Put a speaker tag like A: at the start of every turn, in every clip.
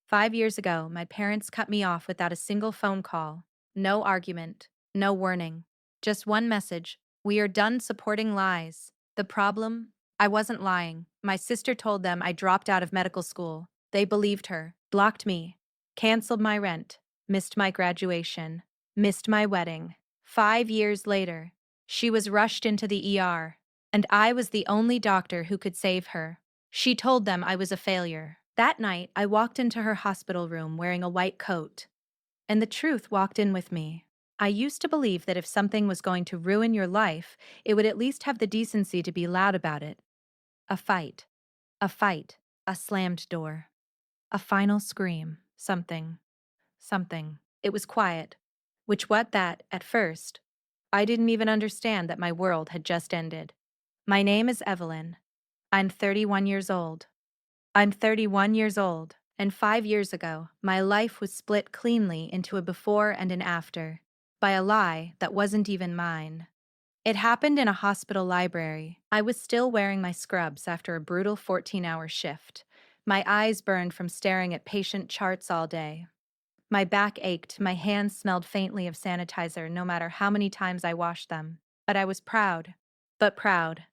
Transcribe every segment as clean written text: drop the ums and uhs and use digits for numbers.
A: 5 years ago, my parents cut me off without a single phone call. No argument, no warning. Just one message: we are done supporting lies. The problem? I wasn't lying. My sister told them I dropped out of medical school. They believed her, blocked me, canceled my rent, missed my graduation, missed my wedding. 5 years later, she was rushed into the ER, and I was the only doctor who could save her. She told them I was a failure. That night, I walked into her hospital room wearing a white coat, and the truth walked in with me. I used to believe that if something was going to ruin your life, it would at least have the decency to be loud about it. A fight. A fight. A slammed door. A final scream. Something. Something. It was quiet. At first, I didn't even understand that my world had just ended. My name is Evelyn. I'm 31 years old. I'm 31 years old, and 5 years ago, my life was split cleanly into a before and an after, by a lie that wasn't even mine. It happened in a hospital library. I was still wearing my scrubs after a brutal 14-hour shift. My eyes burned from staring at patient charts all day. My back ached, my hands smelled faintly of sanitizer no matter how many times I washed them. But I was proud. But proud.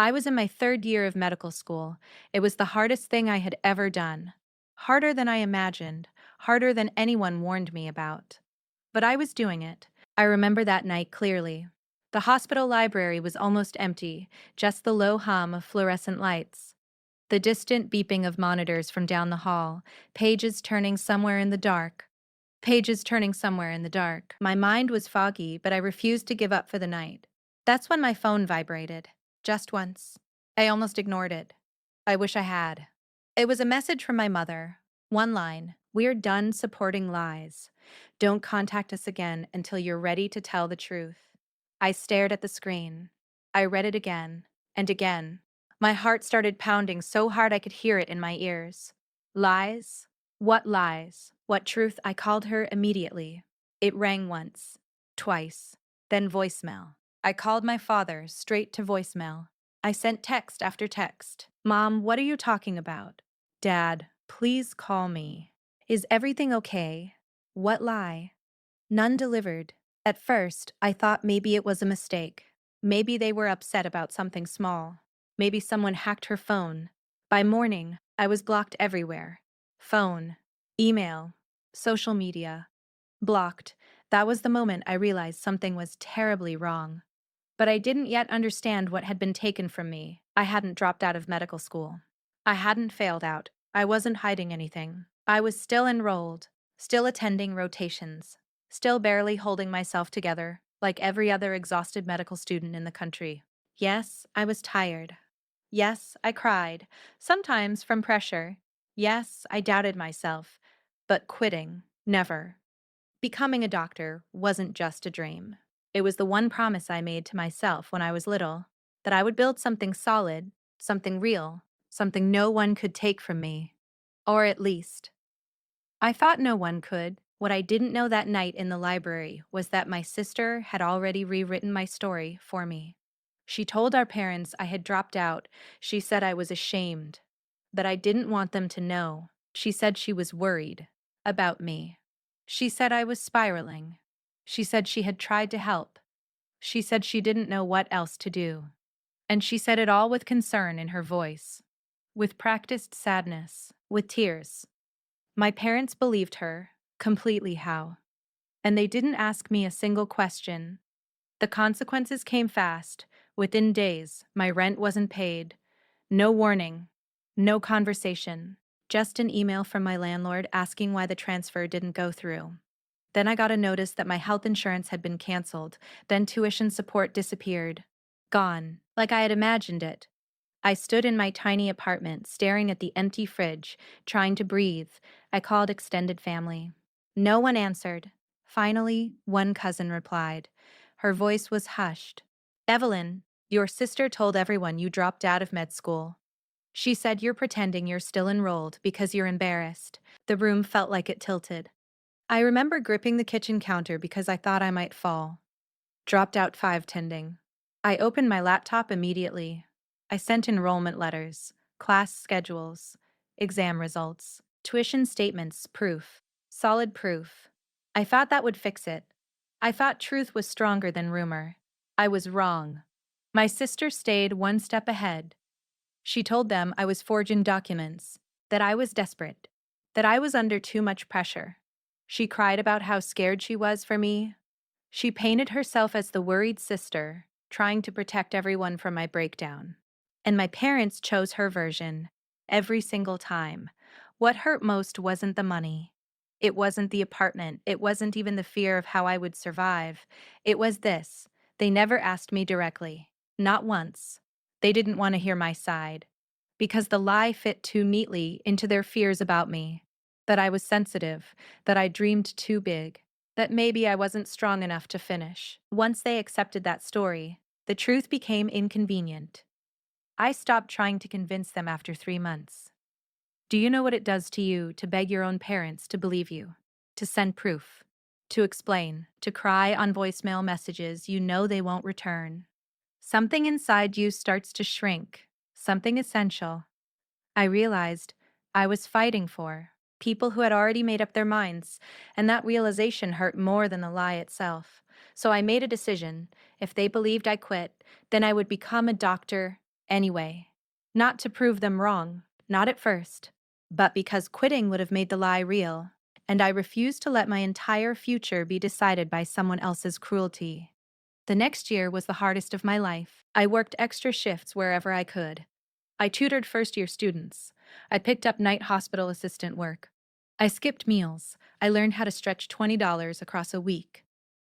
A: I was in my third year of medical school. It was the hardest thing I had ever done. Harder than I imagined, harder than anyone warned me about. But I was doing it. I remember that night clearly. The hospital library was almost empty, just the low hum of fluorescent lights. The distant beeping of monitors from down the hall, pages turning somewhere in the dark. Pages turning somewhere in the dark. My mind was foggy, but I refused to give up for the night. That's when my phone vibrated. Just once. I almost ignored it. I wish I had. It was a message from my mother. One line: "We're done supporting lies. Don't contact us again until you're ready to tell the truth." I stared at the screen. I read it again and again. My heart started pounding so hard I could hear it in my ears. Lies? What lies? What truth? I called her immediately. It rang once, twice, then voicemail. I called my father straight to voicemail. I sent text after text. Mom, what are you talking about? Dad, please call me. Is everything okay? What lie? None delivered. At first, I thought maybe it was a mistake. Maybe they were upset about something small. Maybe someone hacked her phone. By morning, I was blocked everywhere. Phone, email, social media. Blocked. That was the moment I realized something was terribly wrong. But I didn't yet understand what had been taken from me. I hadn't dropped out of medical school. I hadn't failed out. I wasn't hiding anything. I was still enrolled, still attending rotations, still barely holding myself together, like every other exhausted medical student in the country. Yes, I was tired. Yes, I cried, sometimes from pressure. Yes, I doubted myself. But quitting, never. Becoming a doctor wasn't just a dream. It was the one promise I made to myself when I was little, that I would build something solid, something real, something no one could take from me. Or at least, I thought no one could. What I didn't know that night in the library was that my sister had already rewritten my story for me. She told our parents I had dropped out. She said I was ashamed, but I didn't want them to know. She said she was worried about me. She said I was spiraling. She said she had tried to help. She said she didn't know what else to do. And she said it all with concern in her voice, with practiced sadness, with tears. My parents believed her, completely how. And they didn't ask me a single question. The consequences came fast. Within days, my rent wasn't paid. No warning, no conversation, just an email from my landlord asking why the transfer didn't go through. Then I got a notice that my health insurance had been canceled. Then tuition support disappeared. Gone, like I had imagined it. I stood in my tiny apartment, staring at the empty fridge, trying to breathe. I called extended family. No one answered. Finally, one cousin replied. Her voice was hushed. Evelyn, your sister told everyone you dropped out of med school. She said you're pretending you're still enrolled because you're embarrassed. The room felt like it tilted. I remember gripping the kitchen counter because I thought I might fall. Dropped out 5 tending. I opened my laptop immediately. I sent enrollment letters, class schedules, exam results, tuition statements, proof. Solid proof. I thought that would fix it. I thought truth was stronger than rumor. I was wrong. My sister stayed one step ahead. She told them I was forging documents, that I was desperate, that I was under too much pressure. She cried about how scared she was for me. She painted herself as the worried sister, trying to protect everyone from my breakdown. And my parents chose her version, every single time. What hurt most wasn't the money. It wasn't the apartment. It wasn't even the fear of how I would survive. It was this. They never asked me directly. Not once. They didn't want to hear my side. Because the lie fit too neatly into their fears about me. That I was sensitive, that I dreamed too big, that maybe I wasn't strong enough to finish. Once they accepted that story, the truth became inconvenient. I stopped trying to convince them after 3 months. Do you know what it does to you to beg your own parents to believe you? To send proof? To explain? To cry on voicemail messages you know they won't return? Something inside you starts to shrink, something essential. I realized I was fighting for people who had already made up their minds, and that realization hurt more than the lie itself. So I made a decision. If they believed I quit, then I would become a doctor anyway. Not to prove them wrong, not at first, but because quitting would have made the lie real, and I refused to let my entire future be decided by someone else's cruelty. The next year was the hardest of my life. I worked extra shifts wherever I could. I tutored first-year students. I picked up night hospital assistant work. I skipped meals. I learned how to stretch $20 across a week.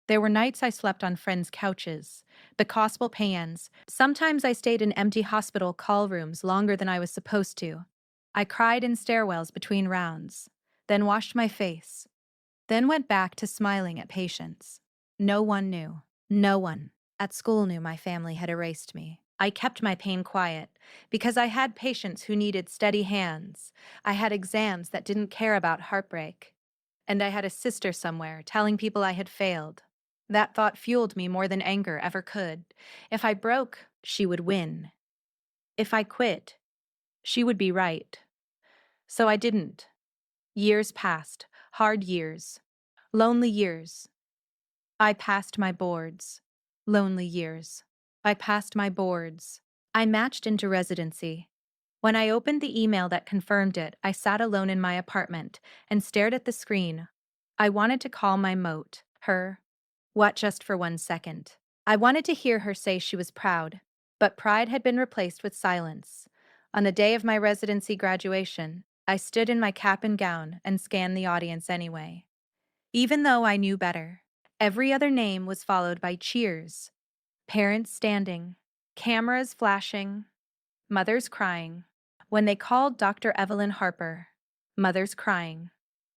A: There were nights I slept on friends' couches, the gospel pans. Sometimes I stayed in empty hospital call rooms longer than I was supposed to. I cried in stairwells between rounds, then washed my face, then went back to smiling at patients. No one knew. No one at school knew my family had erased me. I kept my pain quiet because I had patients who needed steady hands. I had exams that didn't care about heartbreak. And I had a sister somewhere telling people I had failed. That thought fueled me more than anger ever could. If I broke, she would win. If I quit, she would be right. So I didn't. Years passed, hard years, lonely years. I passed my boards. Lonely years. I passed my boards. I matched into residency. When I opened the email that confirmed it, I sat alone in my apartment and stared at the screen. I wanted to call my moat, her. What, just for 1 second? I wanted to hear her say she was proud, but pride had been replaced with silence. On the day of my residency graduation, I stood in my cap and gown and scanned the audience anyway. Even though I knew better, every other name was followed by cheers. Parents standing, cameras flashing, mothers crying. When they called Dr. Evelyn Harper, mothers crying.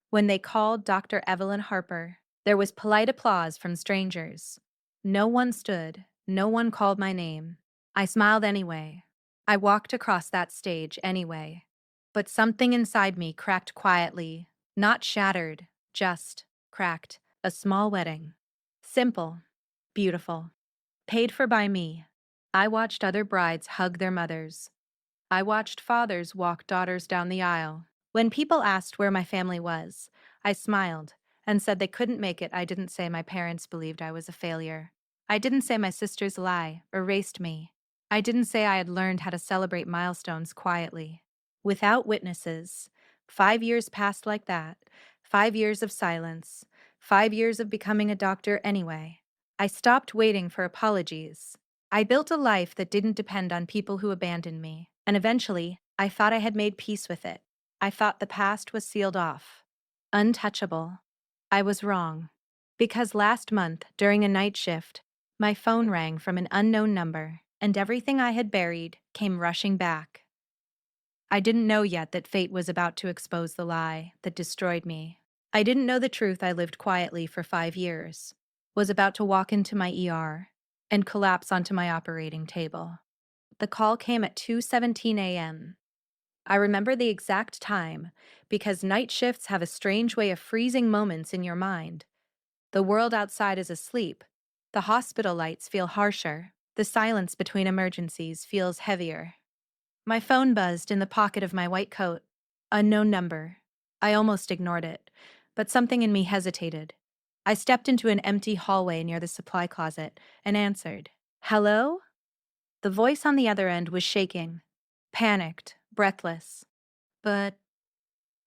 A: When they called Dr. Evelyn Harper, there was polite applause from strangers. No one stood, no one called my name. I smiled anyway. I walked across that stage anyway. But something inside me cracked quietly, not shattered, just cracked. A small wedding. Simple, beautiful. Paid for by me. I watched other brides hug their mothers. I watched fathers walk daughters down the aisle. When people asked where my family was, I smiled and said they couldn't make it. I didn't say my parents believed I was a failure. I didn't say my sister's lie erased me. I didn't say I had learned how to celebrate milestones quietly. Without witnesses. 5 years passed like that. 5 years of silence. 5 years of becoming a doctor anyway. I stopped waiting for apologies. I built a life that didn't depend on people who abandoned me, and eventually, I thought I had made peace with it. I thought the past was sealed off. Untouchable. I was wrong. Because last month, during a night shift, my phone rang from an unknown number, and everything I had buried came rushing back. I didn't know yet that fate was about to expose the lie that destroyed me. I didn't know the truth I lived quietly for 5 years, was about to walk into my ER and collapse onto my operating table. The call came at 2:17 a.m. I remember the exact time because night shifts have a strange way of freezing moments in your mind. The world outside is asleep. The hospital lights feel harsher. The silence between emergencies feels heavier. My phone buzzed in the pocket of my white coat. Unknown number. I almost ignored it, but something in me hesitated. I stepped into an empty hallway near the supply closet and answered, "Hello?" The voice on the other end was shaking, panicked, breathless. "But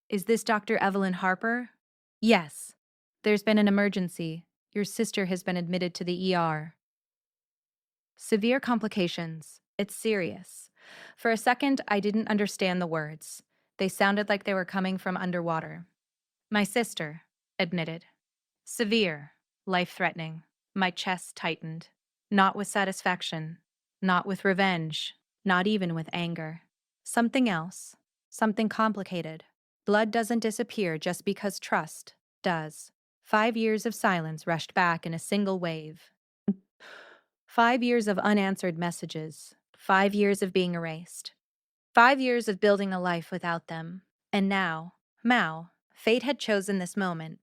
A: is this Dr. Evelyn Harper?" "Yes. There's been an emergency. Your sister has been admitted to the ER. Severe complications. It's serious." For a second, I didn't understand the words. They sounded like they were coming from underwater. "My sister," admitted. "Severe. Life-threatening." My chest tightened. Not with satisfaction. Not with revenge. Not even with anger. Something else. Something complicated. Blood doesn't disappear just because trust does. 5 years of silence rushed back in a single wave. 5 years of unanswered messages. 5 years of being erased. 5 years of building a life without them. And now, fate had chosen this moment.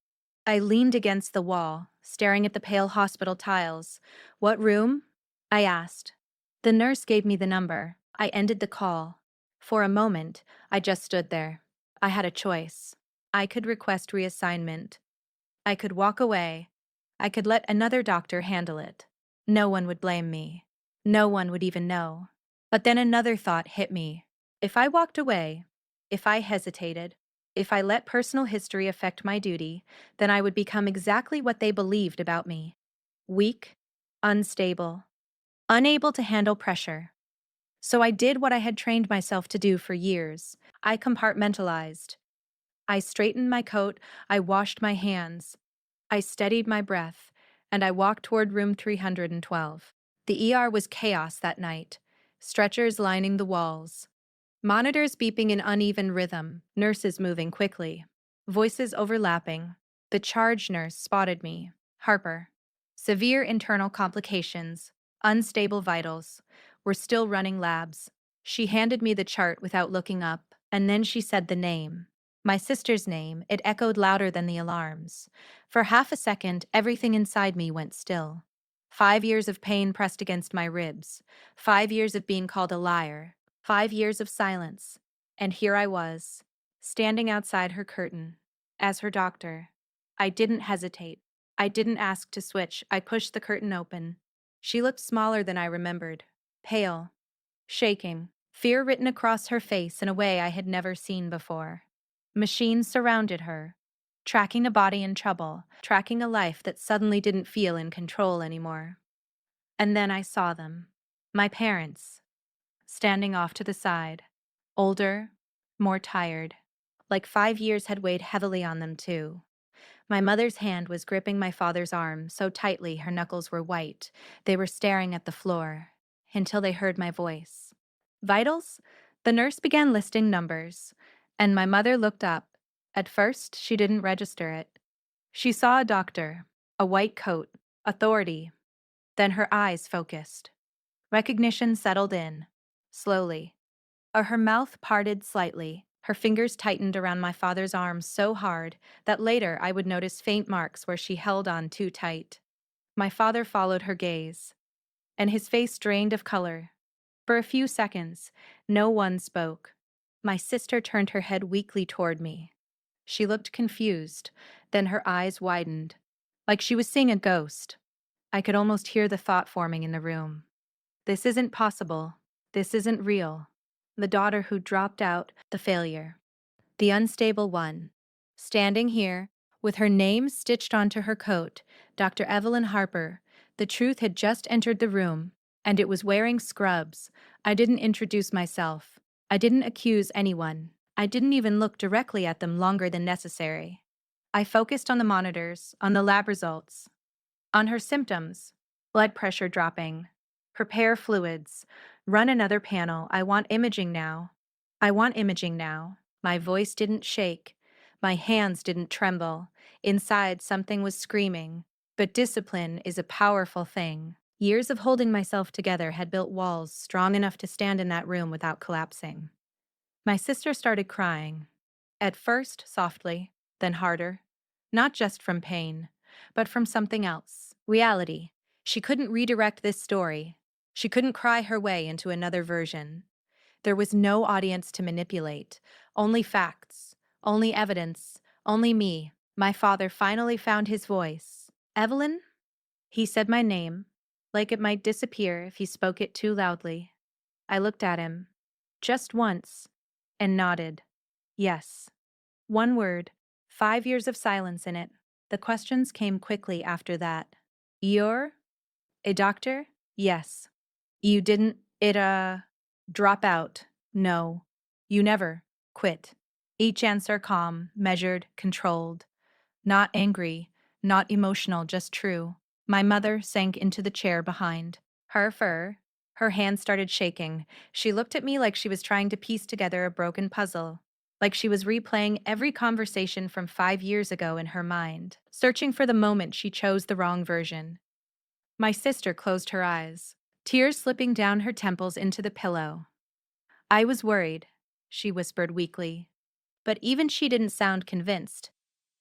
A: I leaned against the wall, staring at the pale hospital tiles. "What room?" I asked. The nurse gave me the number. I ended the call. For a moment, I just stood there. I had a choice. I could request reassignment. I could walk away. I could let another doctor handle it. No one would blame me. No one would even know. But then another thought hit me. If I walked away, if I hesitated, if I let personal history affect my duty, then I would become exactly what they believed about me: weak, unstable, unable to handle pressure. So I did what I had trained myself to do for years. I compartmentalized. I straightened my coat, I washed my hands, I steadied my breath, and I walked toward room 312. The ER was chaos that night. Stretchers lining the walls, monitors beeping in uneven rhythm, nurses moving quickly, voices overlapping. The charge nurse spotted me. "Harper. Severe internal complications. Unstable vitals. We're still running labs." She handed me the chart without looking up, and then she said the name. My sister's name. It echoed louder than the alarms. For half a second, everything inside me went still. 5 years of pain pressed against my ribs. 5 years of being called a liar. 5 years of silence. And here I was, standing outside her curtain. As her doctor, I didn't hesitate. I didn't ask to switch. I pushed the curtain open. She looked smaller than I remembered. Pale. Shaking. Fear written across her face in a way I had never seen before. Machines surrounded her, tracking a body in trouble, tracking a life that suddenly didn't feel in control anymore. And then I saw them. My parents, standing off to the side. Older, more tired. Like 5 years had weighed heavily on them, too. My mother's hand was gripping my father's arm so tightly her knuckles were white. They were staring at the floor until they heard my voice. "Vitals?" The nurse began listing numbers, and my mother looked up. At first, she didn't register it. She saw a doctor, a white coat, authority. Then her eyes focused. Recognition settled in, slowly. Her mouth parted slightly. Her fingers tightened around my father's arm so hard that later I would notice faint marks where she held on too tight. My father followed her gaze, and his face drained of color. For a few seconds, no one spoke. My sister turned her head weakly toward me. She looked confused, then her eyes widened, like she was seeing a ghost. I could almost hear the thought forming in the room. This isn't possible. This isn't real. The daughter who dropped out, the failure, the unstable one. Standing here, with her name stitched onto her coat, Dr. Evelyn Harper. The truth had just entered the room, and it was wearing scrubs. I didn't introduce myself. I didn't accuse anyone. I didn't even look directly at them longer than necessary. I focused on the monitors, on the lab results, on her symptoms: blood pressure dropping, prepare fluids, run another panel. I want imaging now. I want imaging now. My voice didn't shake. My hands didn't tremble. Inside, something was screaming. But discipline is a powerful thing. Years of holding myself together had built walls strong enough to stand in that room without collapsing. My sister started crying. At first, softly, then harder. Not just from pain, but from something else. Reality. She couldn't redirect this story. She couldn't cry her way into another version. There was no audience to manipulate, only facts. Only evidence, only me. My father finally found his voice. Evelyn? He said my name, like it might disappear if he spoke it too loudly. I looked at him, just once, and nodded. Yes. One word, 5 years of silence in it. The questions came quickly after that. You're a doctor? Yes. You didn't, drop out? No. You never quit. Each answer calm, measured, controlled. Not angry, not emotional, just true. My mother sank into the chair behind. Her hand started shaking. She looked at me like she was trying to piece together a broken puzzle, like she was replaying every conversation from 5 years ago in her mind, searching for the moment she chose the wrong version. My sister closed her eyes, tears slipping down her temples into the pillow. I was worried, she whispered weakly. But even she didn't sound convinced.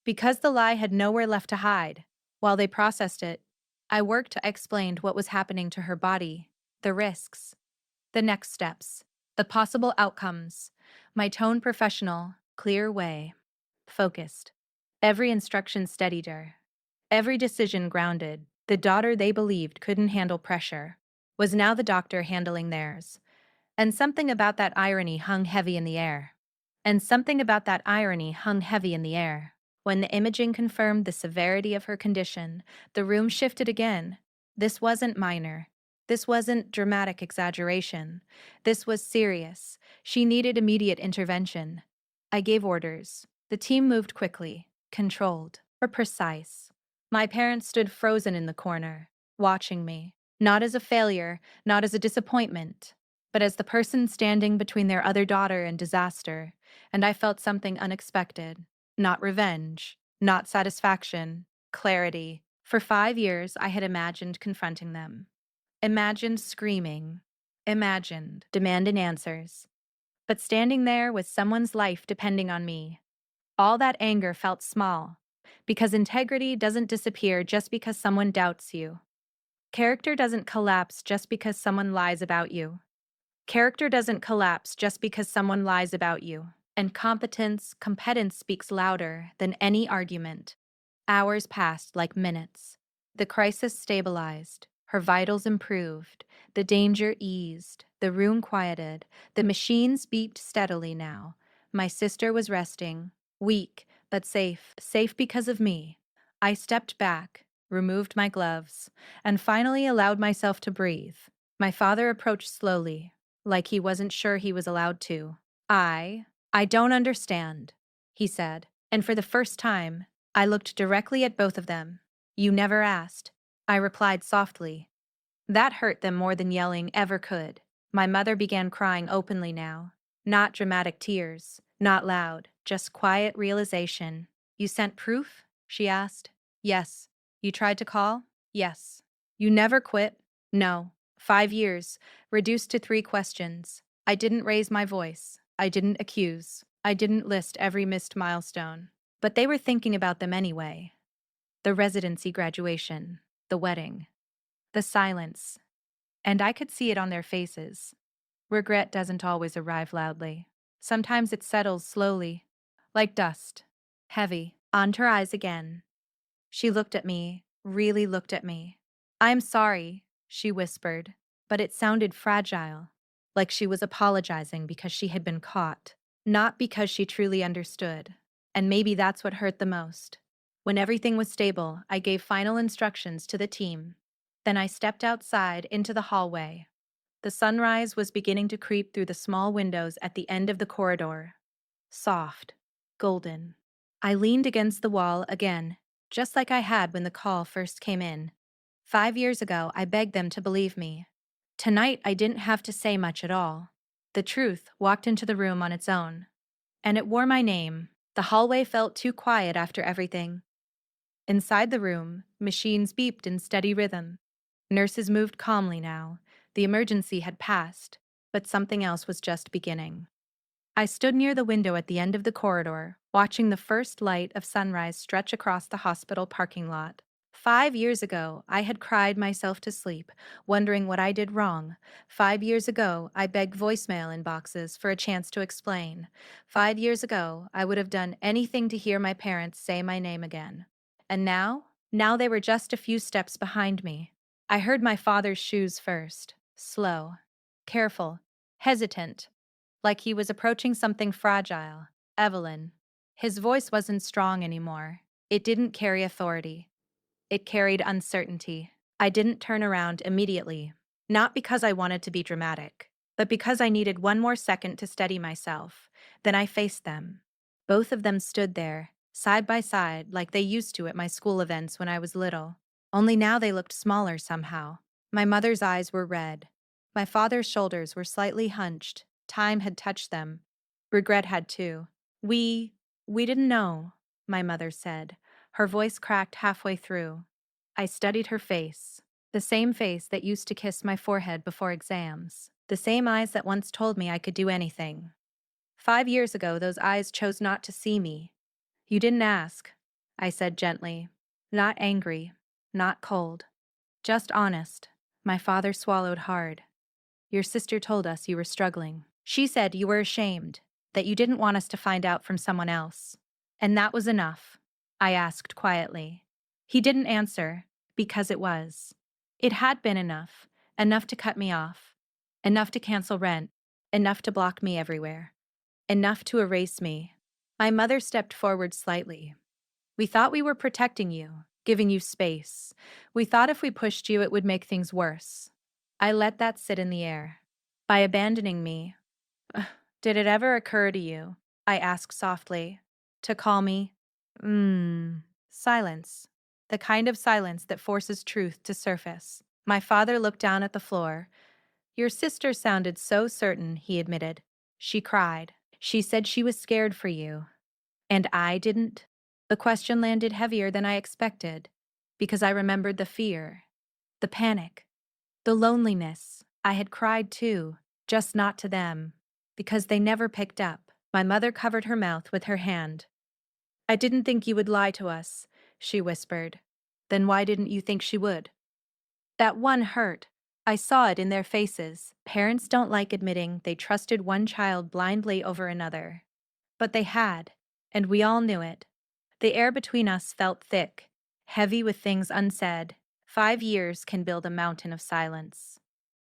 A: Because the lie had nowhere left to hide, while they processed it, I worked to explain what was happening to her body, the risks, the next steps, the possible outcomes. My tone professional, clear way, focused. Every instruction steadied her. Every decision grounded. The daughter they believed couldn't handle pressure was now the doctor handling theirs. And something about that irony hung heavy in the air. When the imaging confirmed the severity of her condition, the room shifted again. This wasn't minor. This wasn't dramatic exaggeration. This was serious. She needed immediate intervention. I gave orders. The team moved quickly, controlled, or precise. My parents stood frozen in the corner, watching me, not as a failure, not as a disappointment, but as the person standing between their other daughter and disaster, and I felt something unexpected. Not revenge, not satisfaction, clarity. For 5 years, I had imagined confronting them. Imagined screaming. Imagined demanding answers. But standing there with someone's life depending on me, all that anger felt small. Because integrity doesn't disappear just because someone doubts you. Character doesn't collapse just because someone lies about you. Character doesn't collapse just because someone lies about you. And competence speaks louder than any argument. Hours passed like minutes. The crisis stabilized. Her vitals improved. The danger eased. The room quieted. The machines beeped steadily now. My sister was resting, weak, but safe. Safe because of me. I stepped back, removed my gloves, and finally allowed myself to breathe. My father approached slowly, like he wasn't sure he was allowed to. I don't understand, he said, and for the first time, I looked directly at both of them. You never asked, I replied softly. That hurt them more than yelling ever could. My mother began crying openly now. Not dramatic tears, not loud, just quiet realization. You sent proof? She asked. Yes. You tried to call? Yes. You never quit? No. 5 years, reduced to 3 questions. I didn't raise my voice. I didn't accuse. I didn't list every missed milestone. But they were thinking about them anyway. The residency graduation, the wedding, the silence. And I could see it on their faces. Regret doesn't always arrive loudly. Sometimes it settles slowly, like dust, heavy. Onto her eyes again. She looked at me, really looked at me. I'm sorry, she whispered, but it sounded fragile, like she was apologizing because she had been caught, not because she truly understood. And maybe that's what hurt the most. When everything was stable, I gave final instructions to the team. Then I stepped outside into the hallway. The sunrise was beginning to creep through the small windows at the end of the corridor. Soft, golden. I leaned against the wall again, just like I had when the call first came in. 5 years ago, I begged them to believe me. Tonight, I didn't have to say much at all. The truth walked into the room on its own. And it wore my name. The hallway felt too quiet after everything. Inside the room, machines beeped in steady rhythm. Nurses moved calmly now. The emergency had passed, but something else was just beginning. I stood near the window at the end of the corridor, watching the first light of sunrise stretch across the hospital parking lot. 5 years ago, I had cried myself to sleep, wondering what I did wrong. 5 years ago, I begged voicemail inboxes for a chance to explain. 5 years ago, I would have done anything to hear my parents say my name again. And now? Now they were just a few steps behind me. I heard my father's shoes first, slow, careful, hesitant, like he was approaching something fragile. Evelyn. His voice wasn't strong anymore. It didn't carry authority. It carried uncertainty. I didn't turn around immediately, not because I wanted to be dramatic, but because I needed one more second to steady myself. Then I faced them. Both of them stood there, side by side, like they used to at my school events when I was little. Only now they looked smaller somehow. My mother's eyes were red. My father's shoulders were slightly hunched. Time had touched them. Regret had too. We didn't know, my mother said. Her voice cracked halfway through. I studied her face. The same face that used to kiss my forehead before exams. The same eyes that once told me I could do anything. 5 years ago, those eyes chose not to see me. You didn't ask, I said gently. Not angry, not cold. Just honest. My father swallowed hard. Your sister told us you were struggling. She said you were ashamed, that you didn't want us to find out from someone else. And that was enough, I asked quietly. He didn't answer, because it was. It had been enough, enough to cut me off, enough to cancel rent, enough to block me everywhere, enough to erase me. My mother stepped forward slightly. We thought we were protecting you, giving you space. We thought if we pushed you, it would make things worse. I let that sit in the air. By abandoning me, did it ever occur to you, I asked softly, to call me? Silence. The kind of silence that forces truth to surface. My father looked down at the floor. Your sister sounded so certain, he admitted. She cried. She said she was scared for you. And I didn't? The question landed heavier than I expected, because I remembered the fear, the panic, the loneliness. I had cried too, just not to them, because they never picked up. My mother covered her mouth with her hand. I didn't think you would lie to us, she whispered. Then why didn't you think she would? That one hurt. I saw it in their faces. Parents don't like admitting they trusted one child blindly over another. But they had, and we all knew it. The air between us felt thick, heavy with things unsaid. 5 years can build a mountain of silence.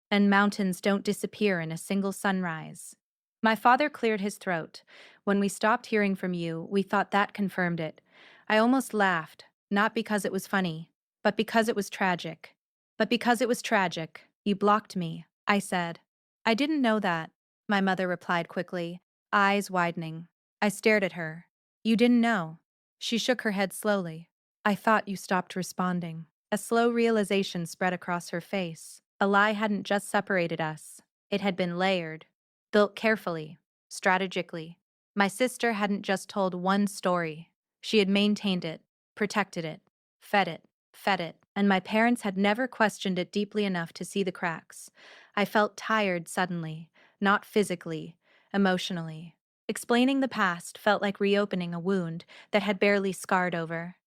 A: And mountains don't disappear in a single sunrise. My father cleared his throat. When we stopped hearing from you, we thought that confirmed it. I almost laughed, not because it was funny, but because it was tragic. But because it was tragic, you blocked me, I said. I didn't know that, my mother replied quickly, eyes widening. I stared at her. You didn't know. She shook her head slowly. I thought you stopped responding. A slow realization spread across her face. A lie hadn't just separated us. It had been layered, built carefully, strategically. My sister hadn't just told one story. She had maintained it, protected it, fed it, and my parents had never questioned it deeply enough to see the cracks. I felt tired suddenly, not physically, emotionally. Explaining the past felt like reopening a wound that had barely scarred over.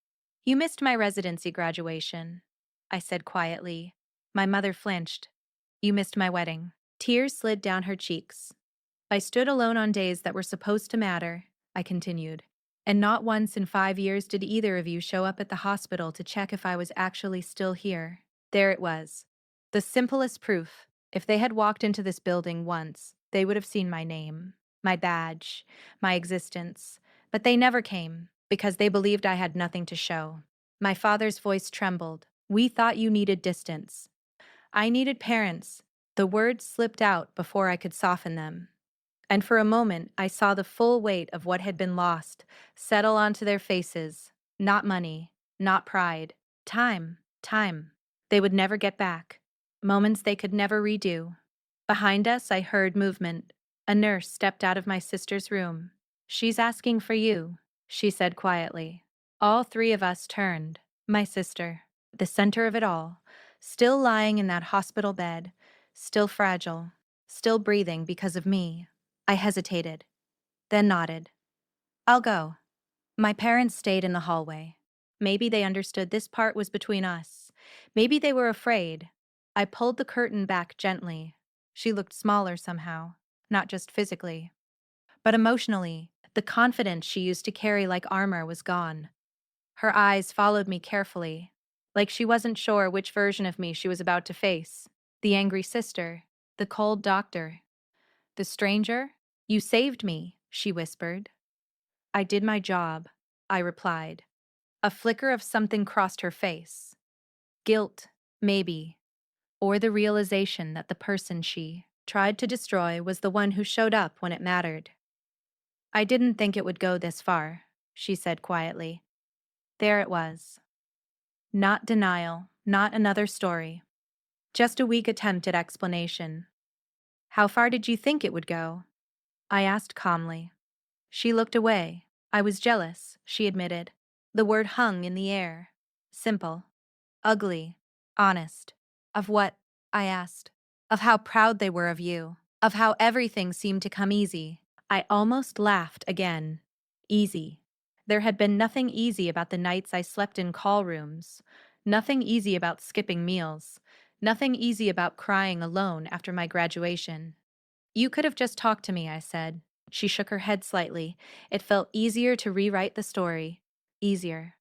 A: You missed my residency graduation, I said quietly. My mother flinched. You missed my wedding. Tears slid down her cheeks. I stood alone on days that were supposed to matter, I continued. And not once in 5 years did either of you show up at the hospital to check if I was actually still here. There it was. The simplest proof. If they had walked into this building once, they would have seen my name, my badge, my existence. But they never came, because they believed I had nothing to show. My father's voice trembled. We thought you needed distance. I needed parents. The words slipped out before I could soften them. And for a moment, I saw the full weight of what had been lost settle onto their faces. Not money, not pride. Time. They would never get back. Moments they could never redo. Behind us, I heard movement. A nurse stepped out of my sister's room. She's asking for you, she said quietly. All three of us turned. My sister, the center of it all, still lying in that hospital bed, still fragile, still breathing because of me. I hesitated, then nodded. I'll go. My parents stayed in the hallway. Maybe they understood this part was between us. Maybe they were afraid. I pulled the curtain back gently. She looked smaller somehow, not just physically, but emotionally. The confidence she used to carry like armor was gone. Her eyes followed me carefully, like she wasn't sure which version of me she was about to face. The angry sister, the cold doctor, the stranger. You saved me, she whispered. I did my job, I replied. A flicker of something crossed her face. Guilt, maybe, or the realization that the person she tried to destroy was the one who showed up when it mattered. I didn't think it would go this far, she said quietly. There it was. Not denial, not another story. Just a weak attempt at explanation. How far did you think it would go? I asked calmly. She looked away. I was jealous, she admitted. The word hung in the air. Simple. Ugly. Honest. Of what? I asked. Of how proud they were of you. Of how everything seemed to come easy. I almost laughed again. Easy. There had been nothing easy about the nights I slept in call rooms. Nothing easy about skipping meals. Nothing easy about crying alone after my graduation. You could have just talked to me, I said. She shook her head slightly. It felt easier to rewrite the story. Easier.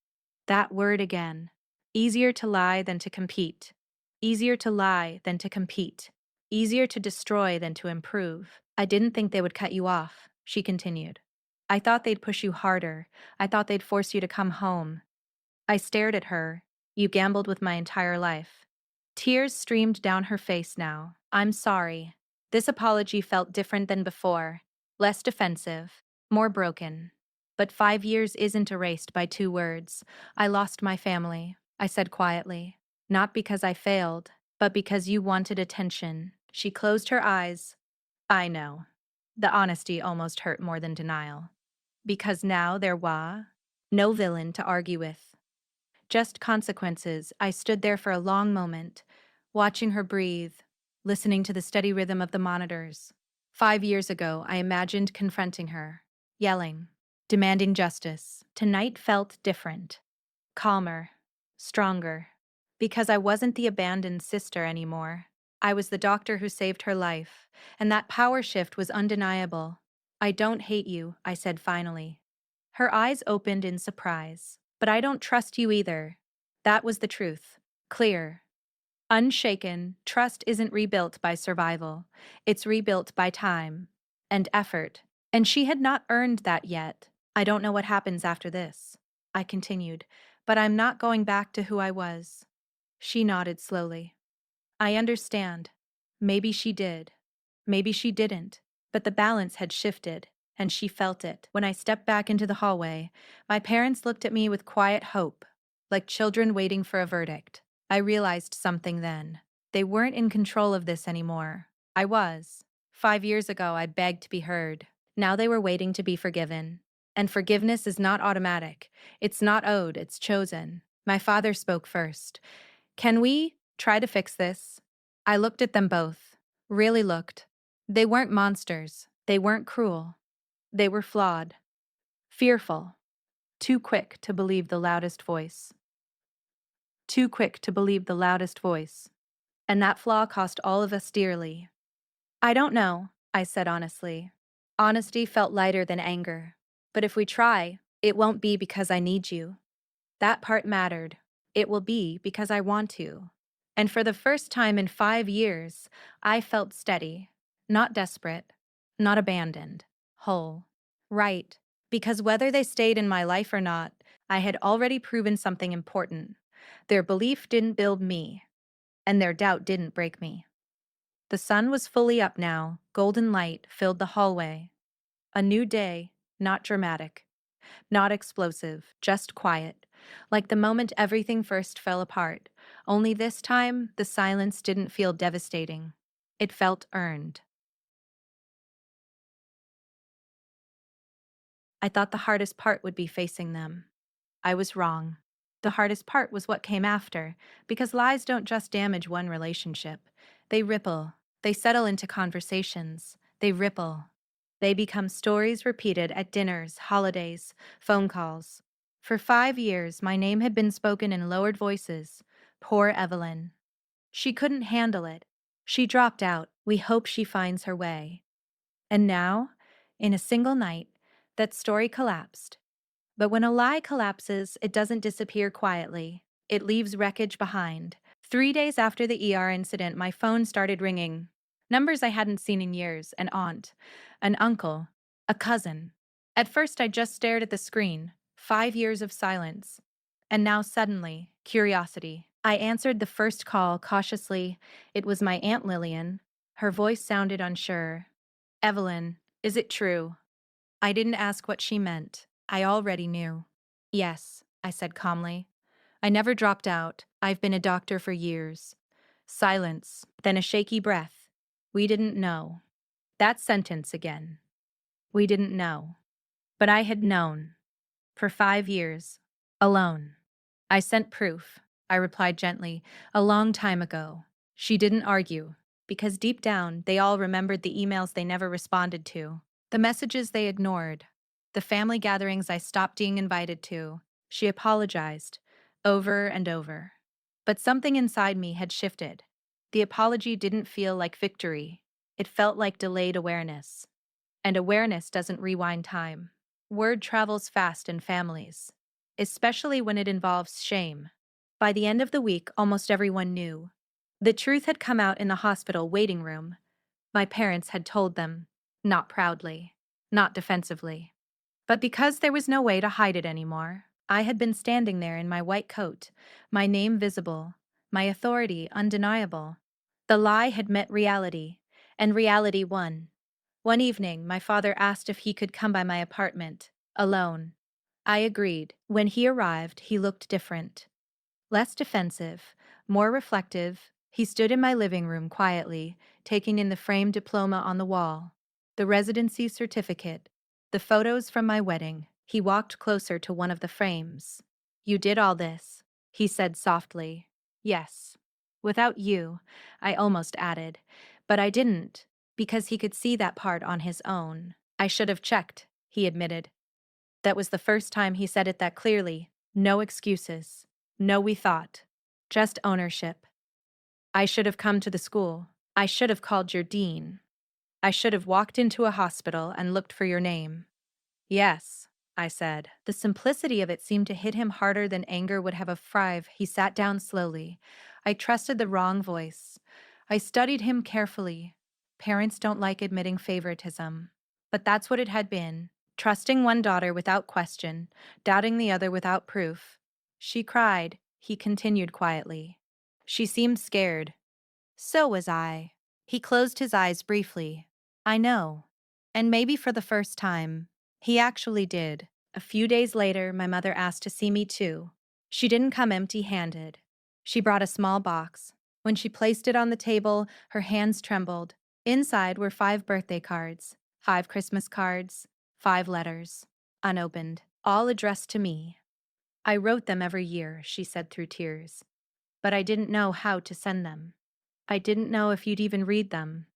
A: That word again. Easier to lie than to compete. Easier to lie than to compete. Easier to destroy than to improve. I didn't think they would cut you off, she continued. I thought they'd push you harder. I thought they'd force you to come home. I stared at her. You gambled with my entire life. Tears streamed down her face now. I'm sorry. This apology felt different than before. Less defensive. More broken. But 5 years isn't erased by 2 words. I lost my family, I said quietly. Not because I failed, but because you wanted attention. She closed her eyes. I know. The honesty almost hurt more than denial. Because now there was no villain to argue with. Just consequences. I stood there for a long moment, watching her breathe, listening to the steady rhythm of the monitors. 5 years ago, I imagined confronting her, yelling, demanding justice. Tonight felt different, calmer, stronger, because I wasn't the abandoned sister anymore. I was the doctor who saved her life, and that power shift was undeniable. I don't hate you, I said finally. Her eyes opened in surprise. But I don't trust you either. That was the truth. Clear. Unshaken, trust isn't rebuilt by survival. It's rebuilt by time and effort. And she had not earned that yet. I don't know what happens after this, I continued, but I'm not going back to who I was. She nodded slowly. I understand. Maybe she did. Maybe she didn't. But the balance had shifted, and she felt it. When I stepped back into the hallway, my parents looked at me with quiet hope, like children waiting for a verdict. I realized something then. They weren't in control of this anymore. I was. 5 years ago, I begged to be heard. Now they were waiting to be forgiven. And forgiveness is not automatic. It's not owed, it's chosen. My father spoke first. Can we try to fix this? I looked at them both. Really looked. They weren't monsters. They weren't cruel. They were flawed. Fearful. Too quick to believe the loudest voice. Too quick to believe the loudest voice. And that flaw cost all of us dearly. I don't know, I said honestly. Honesty felt lighter than anger. But if we try, it won't be because I need you. That part mattered. It will be because I want to. And for the first time in 5 years, I felt steady, not desperate, not abandoned, whole. Right, because whether they stayed in my life or not, I had already proven something important. Their belief didn't build me, and their doubt didn't break me. The sun was fully up now, golden light filled the hallway. A new day, not dramatic, not explosive, just quiet, like the moment everything first fell apart. Only this time, the silence didn't feel devastating. It felt earned. I thought the hardest part would be facing them. I was wrong. The hardest part was what came after, because lies don't just damage one relationship. They ripple. They settle into conversations. They ripple. They become stories repeated at dinners, holidays, phone calls. For 5 years, my name had been spoken in lowered voices. Poor Evelyn. She couldn't handle it. She dropped out. We hope she finds her way. And now, in a single night, that story collapsed. But when a lie collapses, it doesn't disappear quietly. It leaves wreckage behind. 3 days after the ER incident, my phone started ringing. Numbers I hadn't seen in years: an aunt, an uncle, a cousin. At first, I just stared at the screen. 5 years of silence. And now, suddenly, curiosity. I answered the first call cautiously. It was my Aunt Lillian. Her voice sounded unsure. Evelyn, is it true? I didn't ask what she meant. I already knew. Yes, I said calmly. I never dropped out. I've been a doctor for years. Silence, then a shaky breath. We didn't know. That sentence again. We didn't know. But I had known. For 5 years. Alone. I sent proof, I replied gently, a long time ago. She didn't argue, because deep down, they all remembered the emails they never responded to, the messages they ignored, the family gatherings I stopped being invited to. She apologized, over and over. But something inside me had shifted. The apology didn't feel like victory. It felt like delayed awareness. And awareness doesn't rewind time. Word travels fast in families, especially when it involves shame. By the end of the week, almost everyone knew. The truth had come out in the hospital waiting room. My parents had told them, not proudly, not defensively. But because there was no way to hide it anymore, I had been standing there in my white coat, my name visible, my authority undeniable. The lie had met reality, and reality won. One evening, my father asked if he could come by my apartment, alone. I agreed. When he arrived, he looked different. Less defensive, more reflective. He stood in my living room quietly, taking in the framed diploma on the wall, the residency certificate, the photos from my wedding. He walked closer to one of the frames. You did all this, he said softly. Yes. Without you, I almost added. But I didn't, because he could see that part on his own. I should have checked, he admitted. That was the first time he said it that clearly. No excuses. No, we thought. Just ownership. I should have come to the school. I should have called your dean. I should have walked into a hospital and looked for your name. Yes, I said. The simplicity of it seemed to hit him harder than anger would have. He sat down slowly. I trusted the wrong voice. I studied him carefully. Parents don't like admitting favoritism. But that's what it had been. Trusting one daughter without question, doubting the other without proof. She cried, he continued quietly. She seemed scared. So was I. He closed his eyes briefly. I know. And maybe for the first time, he actually did. A few days later, my mother asked to see me too. She didn't come empty-handed. She brought a small box. When she placed it on the table, her hands trembled. Inside were 5 birthday cards, 5 Christmas cards, 5 letters, unopened, all addressed to me. I wrote them every year, she said through tears. But I didn't know how to send them. I didn't know if you'd even read them.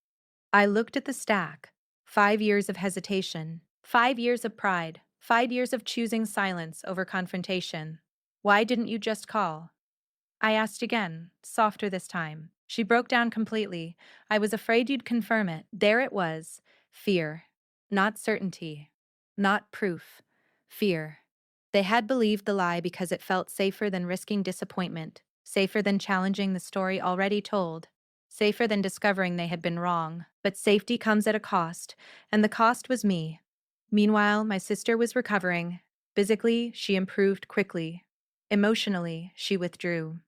A: I looked at the stack. 5 years of hesitation, 5 years of pride, 5 years of choosing silence over confrontation. Why didn't you just call? I asked again, softer this time. She broke down completely. I was afraid you'd confirm it. There it was. Fear. Not certainty. Not proof. Fear. They had believed the lie because it felt safer than risking disappointment, safer than challenging the story already told, safer than discovering they had been wrong. But safety comes at a cost, and the cost was me. Meanwhile, my sister was recovering. Physically, she improved quickly. Emotionally, she withdrew.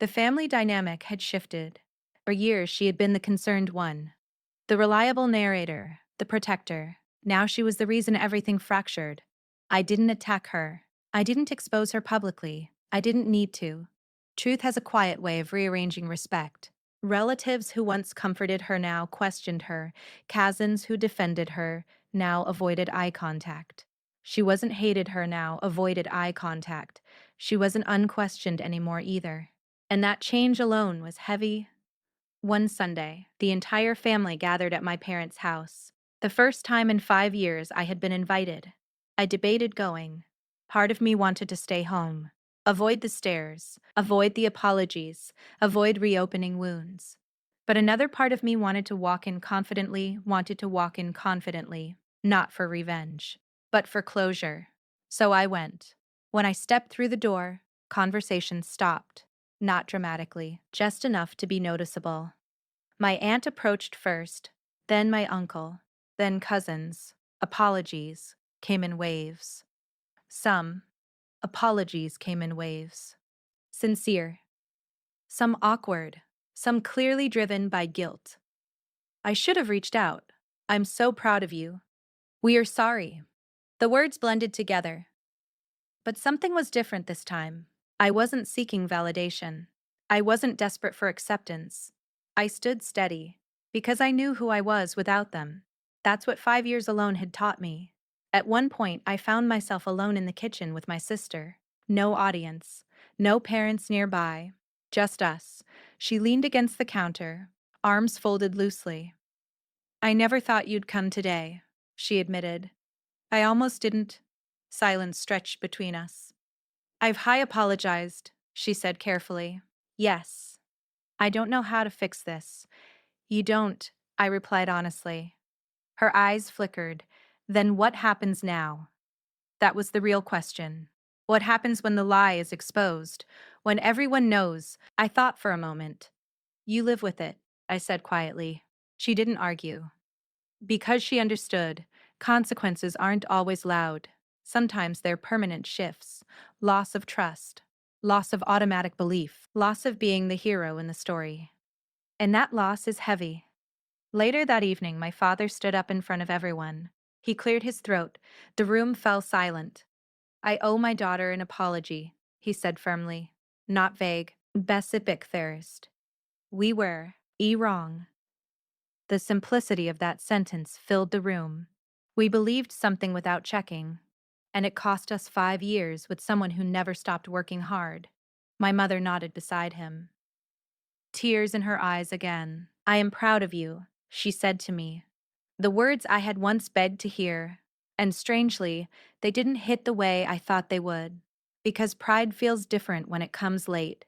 A: The family dynamic had shifted. For years, she had been the concerned one, the reliable narrator, the protector. Now she was the reason everything fractured. I didn't attack her. I didn't expose her publicly. I didn't need to. Truth has a quiet way of rearranging respect. Relatives who once comforted her now questioned her. Cousins who defended her now avoided eye contact. She wasn't hated her now, avoided eye contact. She wasn't unquestioned anymore either. And that change alone was heavy. One Sunday, the entire family gathered at my parents' house. The first time in 5 years I had been invited. I debated going. Part of me wanted to stay home. Avoid the stares, avoid the apologies, avoid reopening wounds. But another part of me wanted to walk in confidently, not for revenge, but for closure. So I went. When I stepped through the door, conversation stopped. Not dramatically, just enough to be noticeable. My aunt approached first, then my uncle, then cousins. Apologies came in waves. Some apologies came in waves. Sincere, some awkward, some clearly driven by guilt. I should have reached out. I'm so proud of you. We are sorry. The words blended together. But something was different this time. I wasn't seeking validation. I wasn't desperate for acceptance. I stood steady, because I knew who I was without them. That's what 5 years alone had taught me. At one point, I found myself alone in the kitchen with my sister. No audience, no parents nearby, just us. She leaned against the counter, arms folded loosely. I never thought you'd come today, she admitted. I almost didn't. Silence stretched between us. I've high apologized, she said carefully. Yes. I don't know how to fix this. You don't, I replied honestly. Her eyes flickered. Then what happens now? That was the real question. What happens when the lie is exposed? When everyone knows? I thought for a moment. You live with it, I said quietly. She didn't argue. Because she understood, consequences aren't always loud. Sometimes they're permanent shifts, loss of trust, loss of automatic belief, loss of being the hero in the story. And that loss is heavy. Later that evening, my father stood up in front of everyone. He cleared his throat. The room fell silent. I owe my daughter an apology, he said firmly. Not vague, specific thirst. We were wrong. The simplicity of that sentence filled the room. We believed something without checking, and it cost us 5 years with someone who never stopped working hard. My mother nodded beside him. Tears in her eyes again. I am proud of you, she said to me. The words I had once begged to hear, and strangely, they didn't hit the way I thought they would, because pride feels different when it comes late.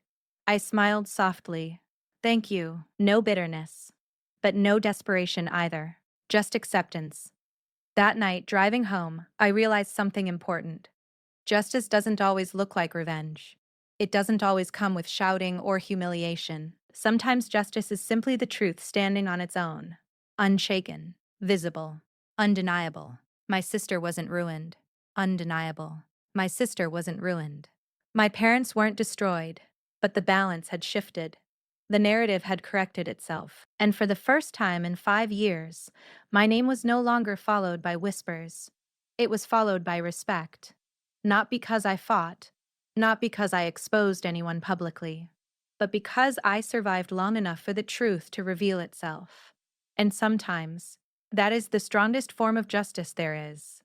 A: I smiled softly. Thank you, no bitterness. But no desperation either, just acceptance. That night, driving home, I realized something important. Justice doesn't always look like revenge. It doesn't always come with shouting or humiliation. Sometimes justice is simply the truth standing on its own. Unshaken, visible, undeniable. My sister wasn't ruined. Undeniable. My sister wasn't ruined. My parents weren't destroyed, but the balance had shifted. The narrative had corrected itself, and for the first time in 5 years, my name was no longer followed by whispers. It was followed by respect. Not because I fought, not because I exposed anyone publicly, but because I survived long enough for the truth to reveal itself. And sometimes, that is the strongest form of justice there is.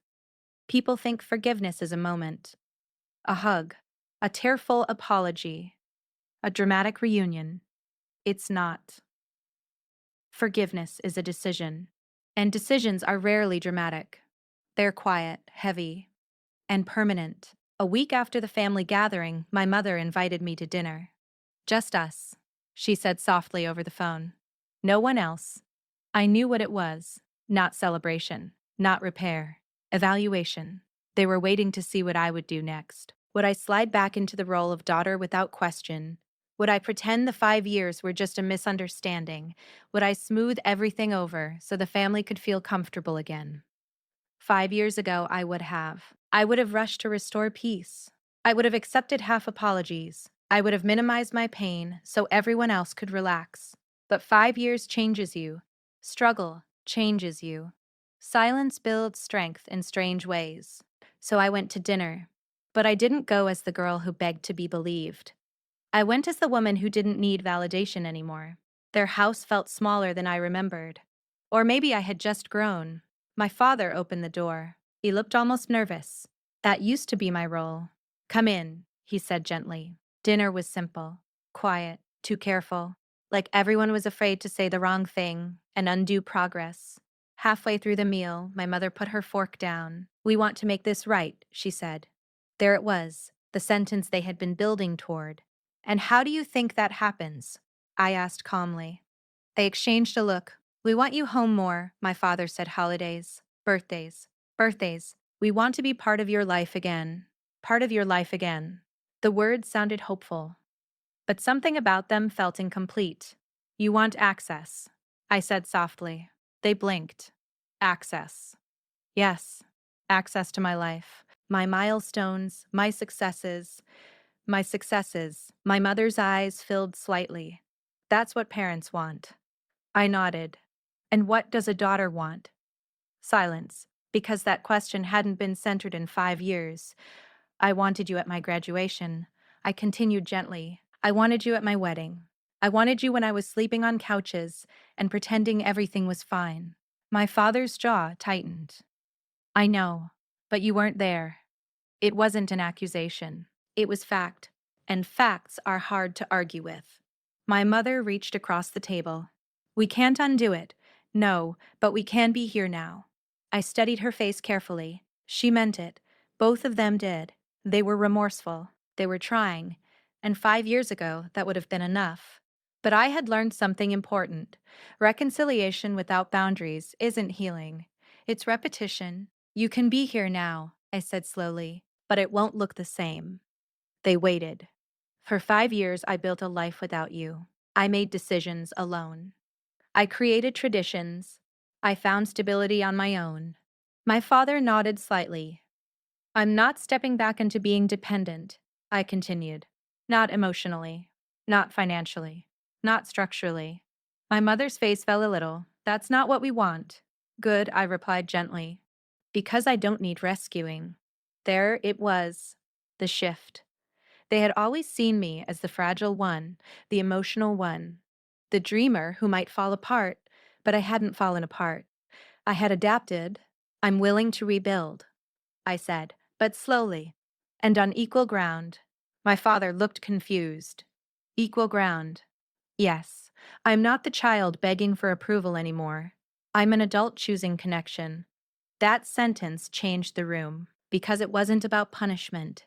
A: People think forgiveness is a moment, a hug, a tearful apology, a dramatic reunion. It's not. Forgiveness is a decision, and decisions are rarely dramatic. They're quiet, heavy, and permanent. A week after the family gathering, my mother invited me to dinner. Just us, she said softly over the phone. No one else. I knew what it was. Not celebration, not repair, evaluation. They were waiting to see what I would do next. Would I slide back into the role of daughter without question? Would I pretend the 5 years were just a misunderstanding? Would I smooth everything over so the family could feel comfortable again? 5 years ago, I would have. I would have rushed to restore peace. I would have accepted half apologies. I would have minimized my pain so everyone else could relax. But 5 years changes you. Struggle changes you. Silence builds strength in strange ways. So I went to dinner. But I didn't go as the girl who begged to be believed. I went as the woman who didn't need validation anymore. Their house felt smaller than I remembered. Or maybe I had just grown. My father opened the door. He looked almost nervous. That used to be my role. Come in, he said gently. Dinner was simple, quiet, too careful. Like everyone was afraid to say the wrong thing and undo progress. Halfway through the meal, my mother put her fork down. We want to make this right, she said. There it was, the sentence they had been building toward. "And how do you think that happens?" I asked calmly. They exchanged a look. "We want you home more," my father said. "Holidays, birthdays, birthdays. We want to be part of your life again. Part of your life again." The words sounded hopeful, but something about them felt incomplete. "You want access," I said softly. They blinked. "Access." Yes, access to my life, my milestones, my successes, my successes. My mother's eyes filled slightly. "That's what parents want." I nodded. "And what does a daughter want?" Silence, because that question hadn't been centered in 5 years. "I wanted you at my graduation." I continued gently. "I wanted you at my wedding. I wanted you when I was sleeping on couches and pretending everything was fine." My father's jaw tightened. "I know, but you weren't there." It wasn't an accusation. It was fact, and facts are hard to argue with. My mother reached across the table. "We can't undo it. No, but we can be here now." I studied her face carefully. She meant it. Both of them did. They were remorseful. They were trying. And 5 years ago, that would have been enough. But I had learned something important. Reconciliation without boundaries isn't healing. It's repetition. "You can be here now," I said slowly, "but it won't look the same." They waited. "For 5 years, I built a life without you. I made decisions alone. I created traditions. I found stability on my own." My father nodded slightly. "I'm not stepping back into being dependent," I continued. "Not emotionally. Not financially. Not structurally." My mother's face fell a little. "That's not what we want." "Good," I replied gently. "Because I don't need rescuing." There it was. The shift. They had always seen me as the fragile one, the emotional one, the dreamer who might fall apart, but I hadn't fallen apart. I had adapted. "I'm willing to rebuild," I said, but slowly, and on equal ground. My father looked confused. "Equal ground?" "Yes. I'm not the child begging for approval anymore. I'm an adult choosing connection." That sentence changed the room, because it wasn't about punishment.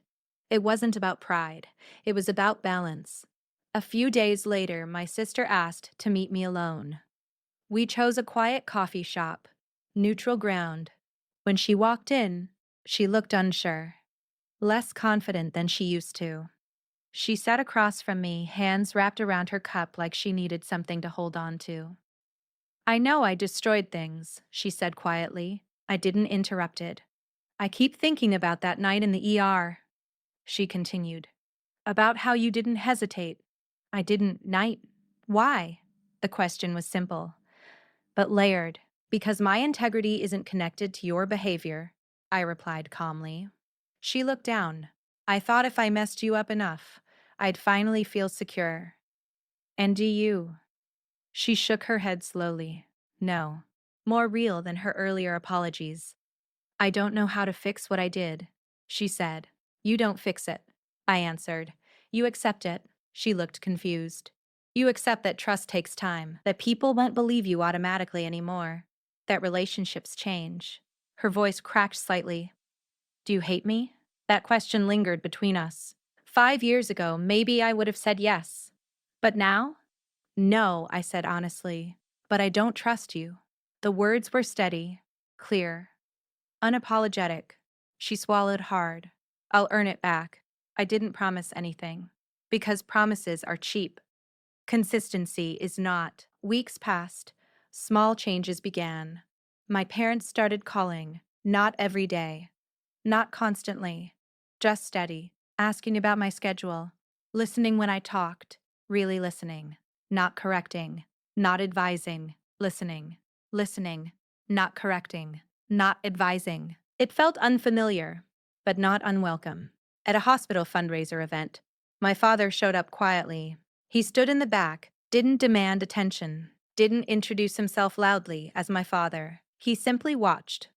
A: It wasn't about pride. It was about balance. A few days later, my sister asked to meet me alone. We chose a quiet coffee shop, neutral ground. When she walked in, she looked unsure, less confident than she used to. She sat across from me, hands wrapped around her cup like she needed something to hold on to. "I know I destroyed things," she said quietly. I didn't interrupt it. "I keep thinking about that night in the ER," she continued. "About how you didn't hesitate." "I didn't night. Why?" The question was simple, but layered. "Because my integrity isn't connected to your behavior," I replied calmly. She looked down. "I thought if I messed you up enough, I'd finally feel secure." "And do you?" She shook her head slowly. "No." More real than her earlier apologies. "I don't know how to fix what I did," she said. "You don't fix it," I answered. "You accept it." She looked confused. "You accept that trust takes time, that people won't believe you automatically anymore, that relationships change." Her voice cracked slightly. "Do you hate me?" That question lingered between us. 5 years ago, maybe I would have said yes. But now? "No," I said honestly. "But I don't trust you." The words were steady, clear, unapologetic. She swallowed hard. "I'll earn it back." I didn't promise anything. Because promises are cheap. Consistency is not. Weeks passed. Small changes began. My parents started calling, not every day, not constantly, just steady, asking about my schedule, listening when I talked, really listening, not correcting, not advising, listening, listening, not correcting, not advising. It felt unfamiliar, but not unwelcome. At a hospital fundraiser event, my father showed up quietly. He stood in the back, didn't demand attention, didn't introduce himself loudly as my father. He simply watched.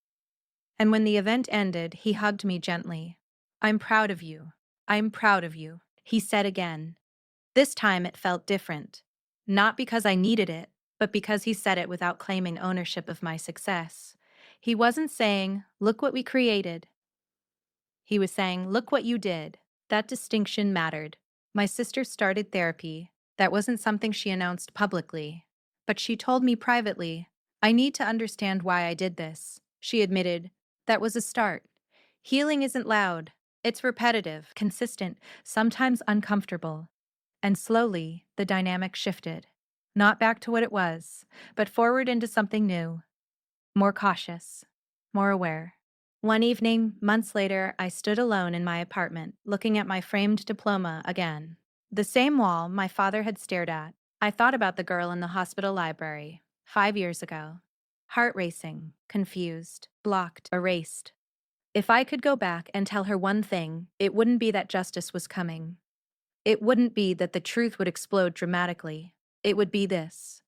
A: And when the event ended, he hugged me gently. "I'm proud of you. I'm proud of you," he said again. This time it felt different. Not because I needed it, but because he said it without claiming ownership of my success. He wasn't saying, "Look what we created." He was saying, "Look what you did." That distinction mattered. My sister started therapy. That wasn't something she announced publicly. But she told me privately, "I need to understand why I did this." She admitted, "That was a start." Healing isn't loud. It's repetitive, consistent, sometimes uncomfortable. And slowly, the dynamic shifted. Not back to what it was, but forward into something new, more cautious, more aware. One evening, months later, I stood alone in my apartment, looking at my framed diploma again. The same wall my father had stared at. I thought about the girl in the hospital library, 5 years ago. Heart racing, confused, blocked, erased. If I could go back and tell her one thing, it wouldn't be that justice was coming. It wouldn't be that the truth would explode dramatically. It would be this: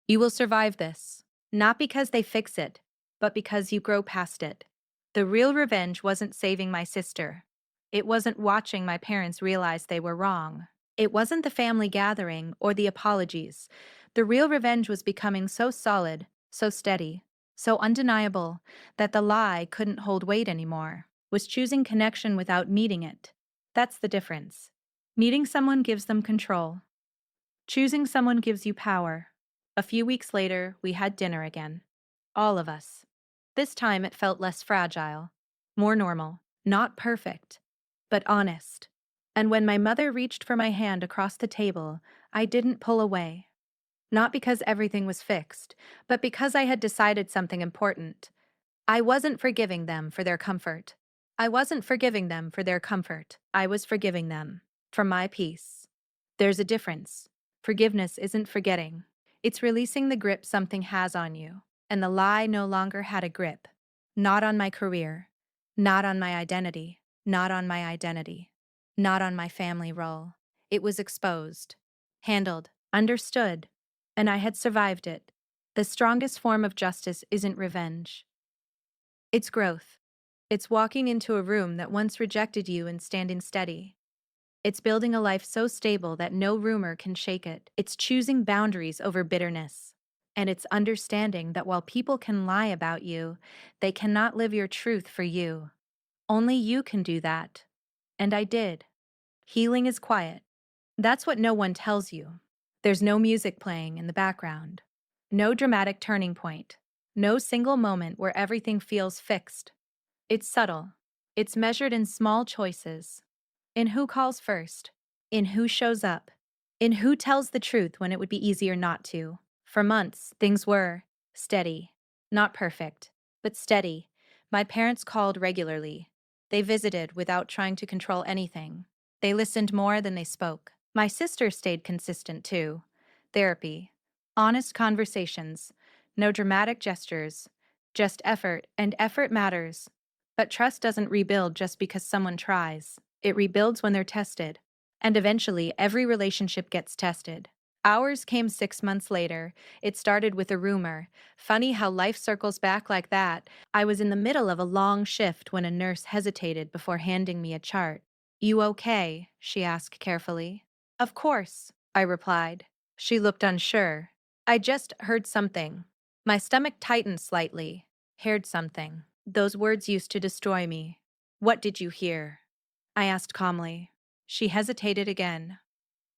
A: you will survive this. Not because they fix it, but because you grow past it. The real revenge wasn't saving my sister. It wasn't watching my parents realize they were wrong. It wasn't the family gathering or the apologies. The real revenge was becoming so solid, so steady, so undeniable that the lie couldn't hold weight anymore. Was choosing connection without needing it. That's the difference. Needing someone gives them control. Choosing someone gives you power. A few weeks later, we had dinner again. All of us. This time it felt less fragile, more normal, not perfect, but honest. And when my mother reached for my hand across the table, I didn't pull away. Not because everything was fixed, but because I had decided something important. I wasn't forgiving them for their comfort. I wasn't forgiving them for their comfort. I was forgiving them for my peace. There's a difference. Forgiveness isn't forgetting. It's releasing the grip something has on you. And the lie no longer had a grip. Not on my career. Not on my identity. Not on my identity. Not on my family role. It was exposed. Handled. Understood. And I had survived it. The strongest form of justice isn't revenge. It's growth. It's walking into a room that once rejected you and standing steady. It's building a life so stable that no rumor can shake it. It's choosing boundaries over bitterness. And it's understanding that while people can lie about you, they cannot live your truth for you. Only you can do that. And I did. Healing is quiet. That's what no one tells you. There's no music playing in the background. No dramatic turning point. No single moment where everything feels fixed. It's subtle. It's measured in small choices. In who calls first. In who shows up. In who tells the truth when it would be easier not to. For months, things were steady. Not perfect, but steady. My parents called regularly. They visited without trying to control anything. They listened more than they spoke. My sister stayed consistent too. Therapy. Honest conversations. No dramatic gestures. Just effort, and effort matters. But trust doesn't rebuild just because someone tries. It rebuilds when they're tested. And eventually, every relationship gets tested. Ours came 6 months later. It started with a rumor. Funny how life circles back like that. I was in the middle of a long shift when a nurse hesitated before handing me a chart. "You okay?" she asked carefully. "Of course," I replied. She looked unsure. "I just heard something." My stomach tightened slightly. Heard something. Those words used to destroy me. "What did you hear?" I asked calmly. She hesitated again.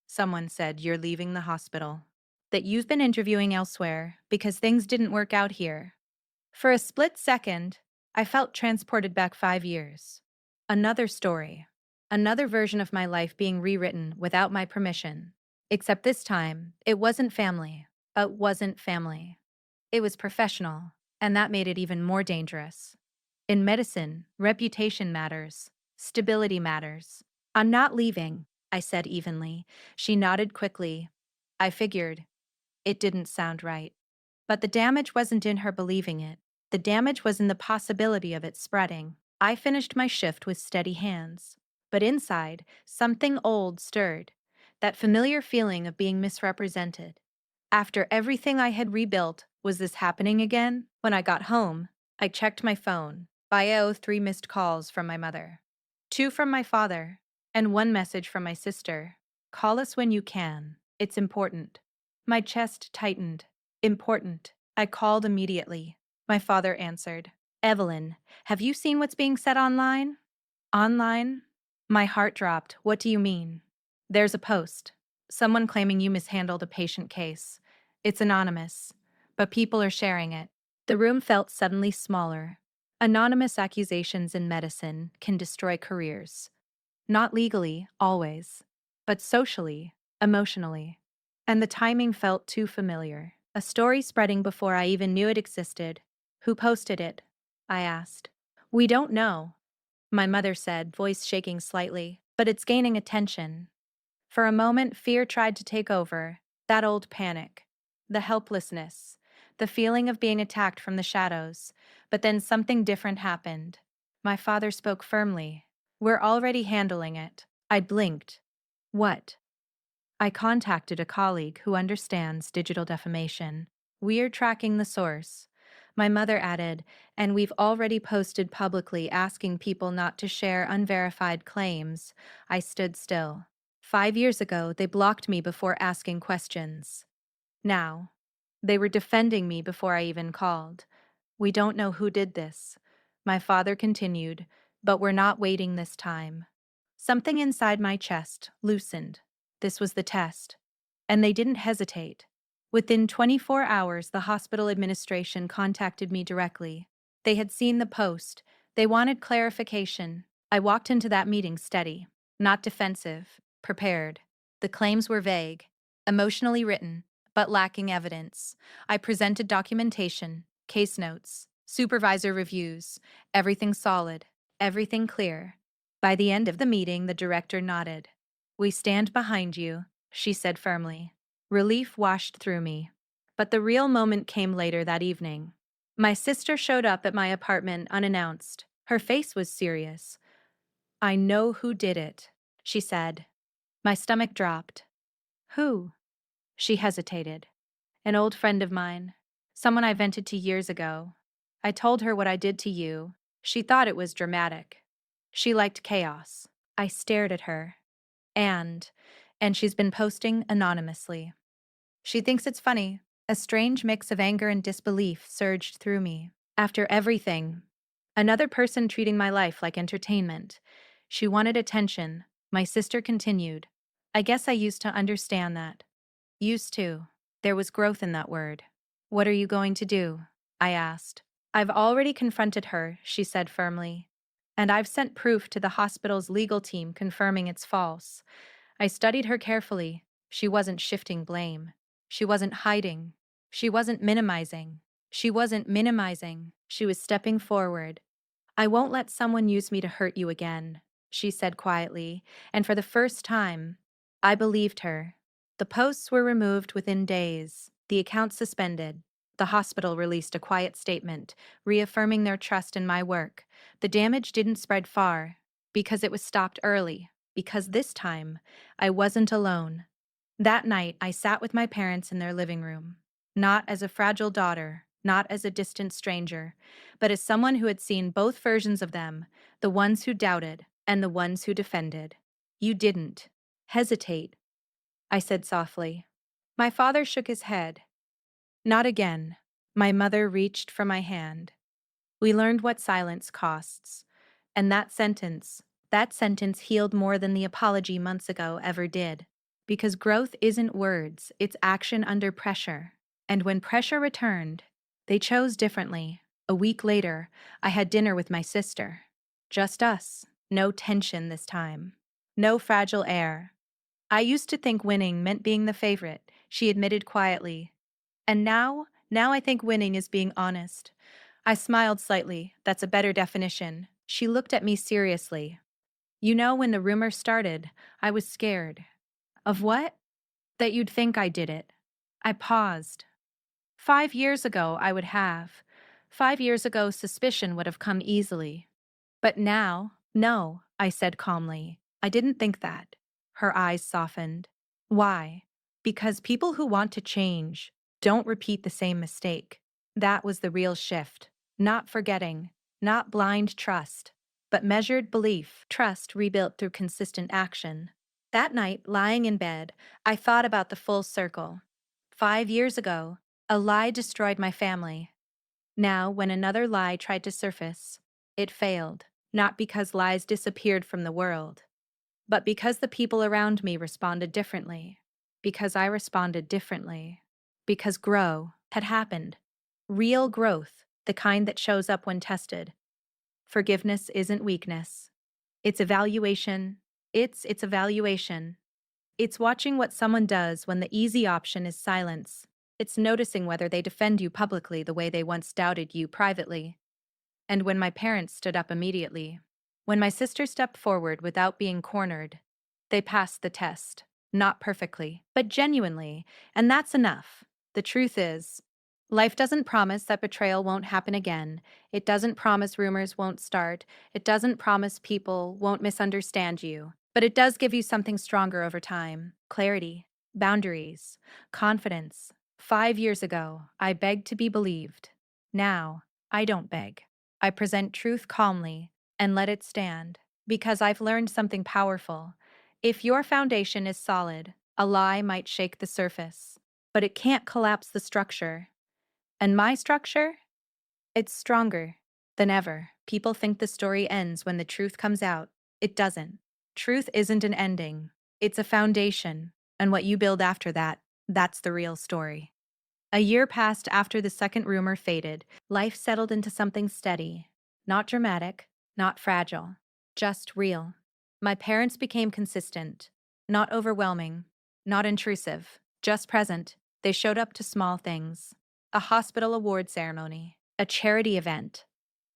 A: "Someone said you're leaving the hospital. That you've been interviewing elsewhere because things didn't work out here." For a split second, I felt transported back 5 years. Another story. Another version of my life being rewritten without my permission. Except this time, it wasn't family. It wasn't family. It was professional, and that made it even more dangerous. In medicine, reputation matters. Stability matters. "I'm not leaving," I said evenly. She nodded quickly. I figured. It didn't sound right. But the damage wasn't in her believing it. The damage was in the possibility of it spreading. I finished my shift with steady hands. But inside, something old stirred. That familiar feeling of being misrepresented. After everything I had rebuilt, was this happening again? When I got home, I checked my phone. Bio 3 missed calls from my mother. 2 from my father. And 1 message from my sister. "Call us when you can. It's important." My chest tightened. Important. I called immediately. My father answered. "Evelyn, have you seen what's being said online?" Online? My heart dropped. What do you mean? There's a post. Someone claiming you mishandled a patient case. It's anonymous, but people are sharing it. The room felt suddenly smaller. Anonymous accusations in medicine can destroy careers. Not legally, always, but socially, emotionally. And the timing felt too familiar. A story spreading before I even knew it existed. Who posted it? I asked. We don't know, my mother said, voice shaking slightly, but it's gaining attention. For a moment, fear tried to take over, that old panic, the helplessness, the feeling of being attacked from the shadows. But then something different happened. My father spoke firmly. We're already handling it. I blinked. What? I contacted a colleague who understands digital defamation. We're tracking the source. My mother added, and we've already posted publicly asking people not to share unverified claims. I stood still. 5 years ago, they blocked me before asking questions. Now, they were defending me before I even called. We don't know who did this. My father continued, but we're not waiting this time. Something inside my chest loosened. This was the test. And they didn't hesitate. Within 24 hours, the hospital administration contacted me directly. They had seen the post. They wanted clarification. I walked into that meeting steady, not defensive, prepared. The claims were vague, emotionally written, but lacking evidence. I presented documentation, case notes, supervisor reviews, everything solid, everything clear. By the end of the meeting, the director nodded. We stand behind you, she said firmly. Relief washed through me. But the real moment came later that evening. My sister showed up at my apartment unannounced. Her face was serious. I know who did it, she said. My stomach dropped. Who? She hesitated. An old friend of mine. Someone I vented to years ago. I told her what I did to you. She thought it was dramatic. She liked chaos. I stared at her. And she's been posting anonymously. She thinks it's funny. A strange mix of anger and disbelief surged through me. After everything, another person treating my life like entertainment. She wanted attention. My sister continued. I guess I used to understand that. Used to. There was growth in that word. What are you going to do? I asked. I've already confronted her, she said firmly. And I've sent proof to the hospital's legal team confirming it's false. I studied her carefully. She wasn't shifting blame. She wasn't hiding. She wasn't minimizing. She was stepping forward. I won't let someone use me to hurt you again, she said quietly, and for the first time, I believed her. The posts were removed within days, the account suspended. The hospital released a quiet statement, reaffirming their trust in my work. The damage didn't spread far, because it was stopped early, because this time, I wasn't alone. That night, I sat with my parents in their living room, not as a fragile daughter, not as a distant stranger, but as someone who had seen both versions of them, the ones who doubted and the ones who defended. You didn't hesitate, I said softly. My father shook his head. Not again. My mother reached for my hand. We learned what silence costs. And that sentence healed more than the apology months ago ever did. Because growth isn't words, it's action under pressure. And when pressure returned, they chose differently. A week later, I had dinner with my sister. Just us. No tension this time. No fragile air. I used to think winning meant being the favorite, she admitted quietly. And now I think winning is being honest. I smiled slightly. That's a better definition. She looked at me seriously. You know, when the rumor started, I was scared. Of what? That you'd think I did it. I paused. 5 years ago, I would have. 5 years ago, suspicion would have come easily. But now, no, I said calmly. I didn't think that. Her eyes softened. Why? Because people who want to change don't repeat the same mistake. That was the real shift. Not forgetting, not blind trust, but measured belief, trust rebuilt through consistent action. That night, lying in bed, I thought about the full circle. 5 years ago, a lie destroyed my family. Now, when another lie tried to surface, it failed. not because lies disappeared from the world, but because the people around me responded differently, because I responded differently, because grow had happened. Real growth, the kind that shows up when tested. Forgiveness isn't weakness. It's evaluation. It's evaluation. It's watching what someone does when the easy option is silence. It's noticing whether they defend you publicly the way they once doubted you privately. And when my parents stood up immediately, when my sister stepped forward without being cornered, they passed the test. Not perfectly, but genuinely, and that's enough. The truth is, life doesn't promise that betrayal won't happen again. It doesn't promise rumors won't start. It doesn't promise people won't misunderstand you. But it does give you something stronger over time: clarity, boundaries, confidence. 5 years ago, I begged to be believed. Now, I don't beg. I present truth calmly and let it stand, because I've learned something powerful. If your foundation is solid, a lie might shake the surface, but it can't collapse the structure. And my structure? It's stronger than ever. People think the story ends when the truth comes out. It doesn't. Truth isn't an ending, it's a foundation, and what you build after that, that's the real story. A year passed after the second rumor faded. Life settled into something steady. Not dramatic, not fragile, just real. My parents became consistent. Not overwhelming, not intrusive, just present. They showed up to small things: a hospital award ceremony, a charity event,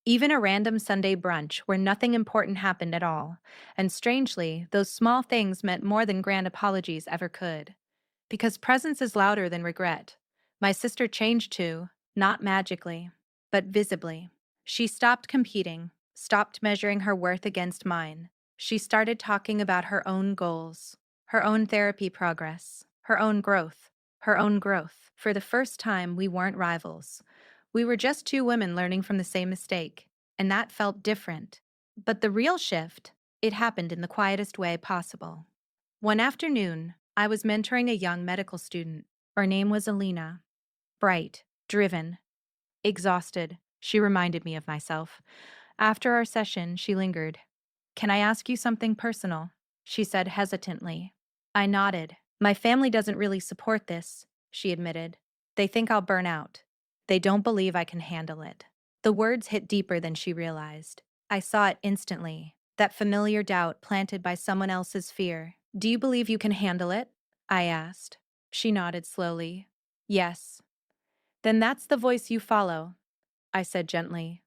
A: even a random Sunday brunch where nothing important happened at all. And strangely, those small things meant more than grand apologies ever could. Because presence is louder than regret. My sister changed too, not magically, but visibly. She stopped competing, stopped measuring her worth against mine. She started talking about her own goals, her own therapy progress, her own growth, her own growth. For the first time, we weren't rivals. We were just two women learning from the same mistake, and that felt different. But the real shift, it happened in the quietest way possible. One afternoon, I was mentoring a young medical student. Her name was Alina. Bright, driven, exhausted. She reminded me of myself. After our session, she lingered. "Can I ask you something personal?" she said hesitantly. I nodded. "My family doesn't really support this," she admitted. "They think I'll burn out. They don't believe I can handle it." The words hit deeper than she realized. I saw it instantly, that familiar doubt planted by someone else's fear. "Do you believe you can handle it?" I asked. She nodded slowly. "Yes." "Then that's the voice you follow," I said gently.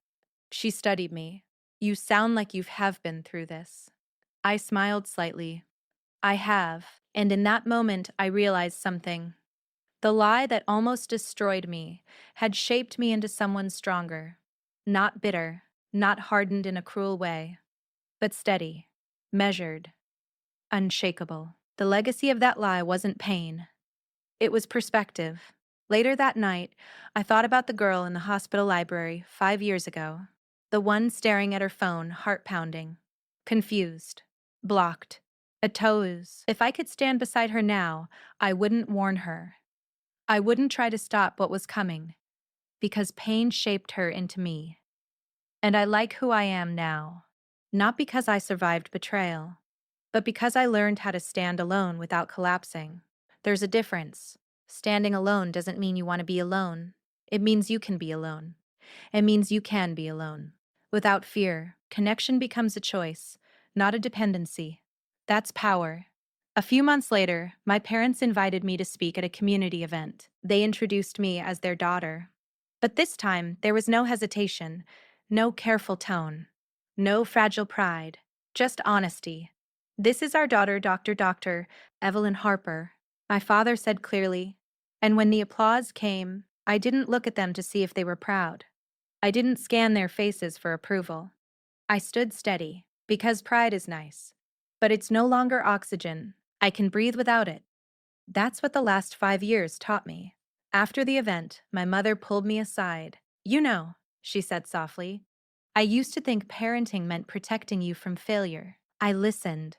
A: She studied me. "You sound like you have been through this." I smiled slightly. "I have." And in that moment, I realized something. The lie that almost destroyed me had shaped me into someone stronger. Not bitter, not hardened in a cruel way, but steady, measured, unshakable. The legacy of that lie wasn't pain. It was perspective. Later that night, I thought about the girl in the hospital library 5 years ago. The one staring at her phone, heart pounding, confused, blocked, a toes. If I could stand beside her now, I wouldn't warn her. I wouldn't try to stop what was coming, because pain shaped her into me. And I like who I am now. Not because I survived betrayal, but because I learned how to stand alone without collapsing. There's a difference. Standing alone doesn't mean you want to be alone. It means you can be alone. It means you can be alone. Without fear, connection becomes a choice, not a dependency. That's power. A few months later, my parents invited me to speak at a community event. They introduced me as their daughter. But this time, there was no hesitation, no careful tone, no fragile pride, just honesty. "This is our daughter, Dr. Evelyn Harper," my father said clearly. And when the applause came, I didn't look at them to see if they were proud. I didn't scan their faces for approval. I stood steady, because pride is nice. But it's no longer oxygen. I can breathe without it. That's what the last 5 years taught me. After the event, my mother pulled me aside. "You know," she said softly, "I used to think parenting meant protecting you from failure." I listened.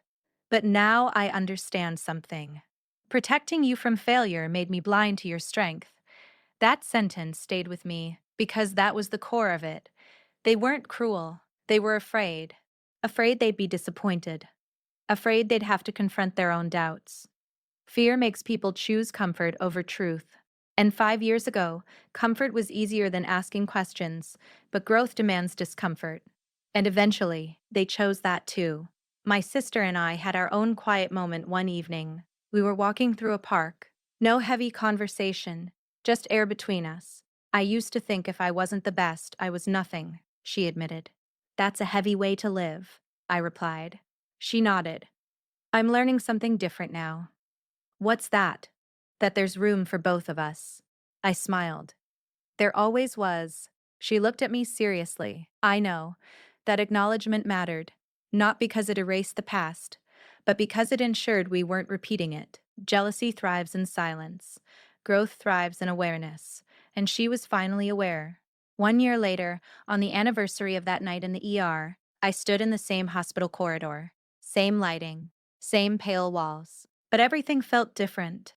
A: But now I understand something. Protecting you from failure made me blind to your strength. That sentence stayed with me because that was the core of it. They weren't cruel. They were afraid. Afraid they'd be disappointed. Afraid they'd have to confront their own doubts. Fear makes people choose comfort over truth. And 5 years ago, comfort was easier than asking questions, but growth demands discomfort. And eventually, they chose that too. My sister and I had our own quiet moment one evening. We were walking through a park. No heavy conversation, just air between us. I used to think if I wasn't the best, I was nothing, she admitted. That's a heavy way to live, I replied. She nodded. I'm learning something different now. What's that? That there's room for both of us. I smiled. There always was. She looked at me seriously. I know. That acknowledgement mattered. Not because it erased the past, but because it ensured we weren't repeating it. Jealousy thrives in silence. Growth thrives in awareness. And she was finally aware. 1 year later, on the anniversary of that night in the ER, I stood in the same hospital corridor. Same lighting. Same pale walls. But everything felt different.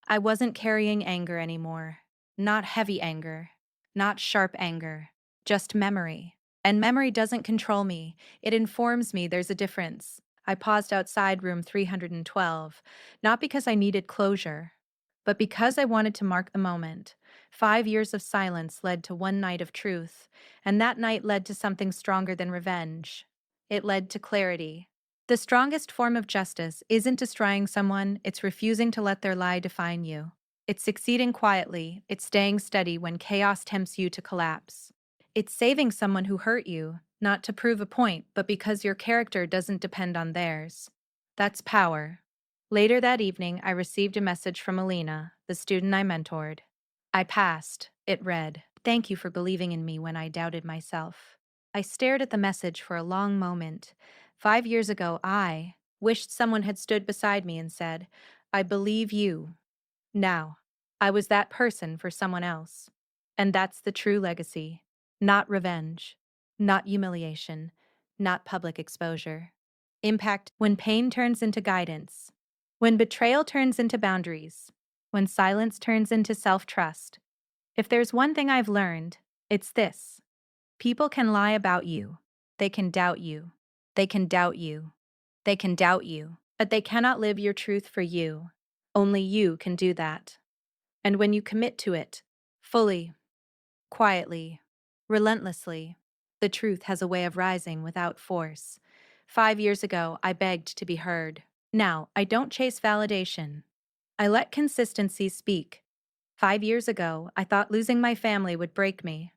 A: I wasn't carrying anger anymore. Not heavy anger. Not sharp anger. Just memory. And memory doesn't control me. It informs me there's a difference. I paused outside room 312, not because I needed closure, but because I wanted to mark the moment. 5 years of silence led to one night of truth, and that night led to something stronger than revenge. It led to clarity. The strongest form of justice isn't destroying someone, it's refusing to let their lie define you. It's succeeding quietly, it's staying steady when chaos tempts you to collapse. It's saving someone who hurt you, not to prove a point, but because your character doesn't depend on theirs. That's power. Later that evening, I received a message from Alina, the student I mentored. I passed. It read, "Thank you for believing in me when I doubted myself." I stared at the message for a long moment. 5 years ago, I wished someone had stood beside me and said, "I believe you." Now, I was that person for someone else. And that's the true legacy. Not revenge. Not humiliation. Not public exposure. Impact when pain turns into guidance. When betrayal turns into boundaries. When silence turns into self-trust. If there's one thing I've learned, it's this. People can lie about you. They can doubt you. They can doubt you. They can doubt you. But they cannot live your truth for you. Only you can do that. And when you commit to it, fully, quietly, relentlessly, the truth has a way of rising without force. 5 years ago, I begged to be heard. Now, I don't chase validation. I let consistency speak. 5 years ago, I thought losing my family would break me.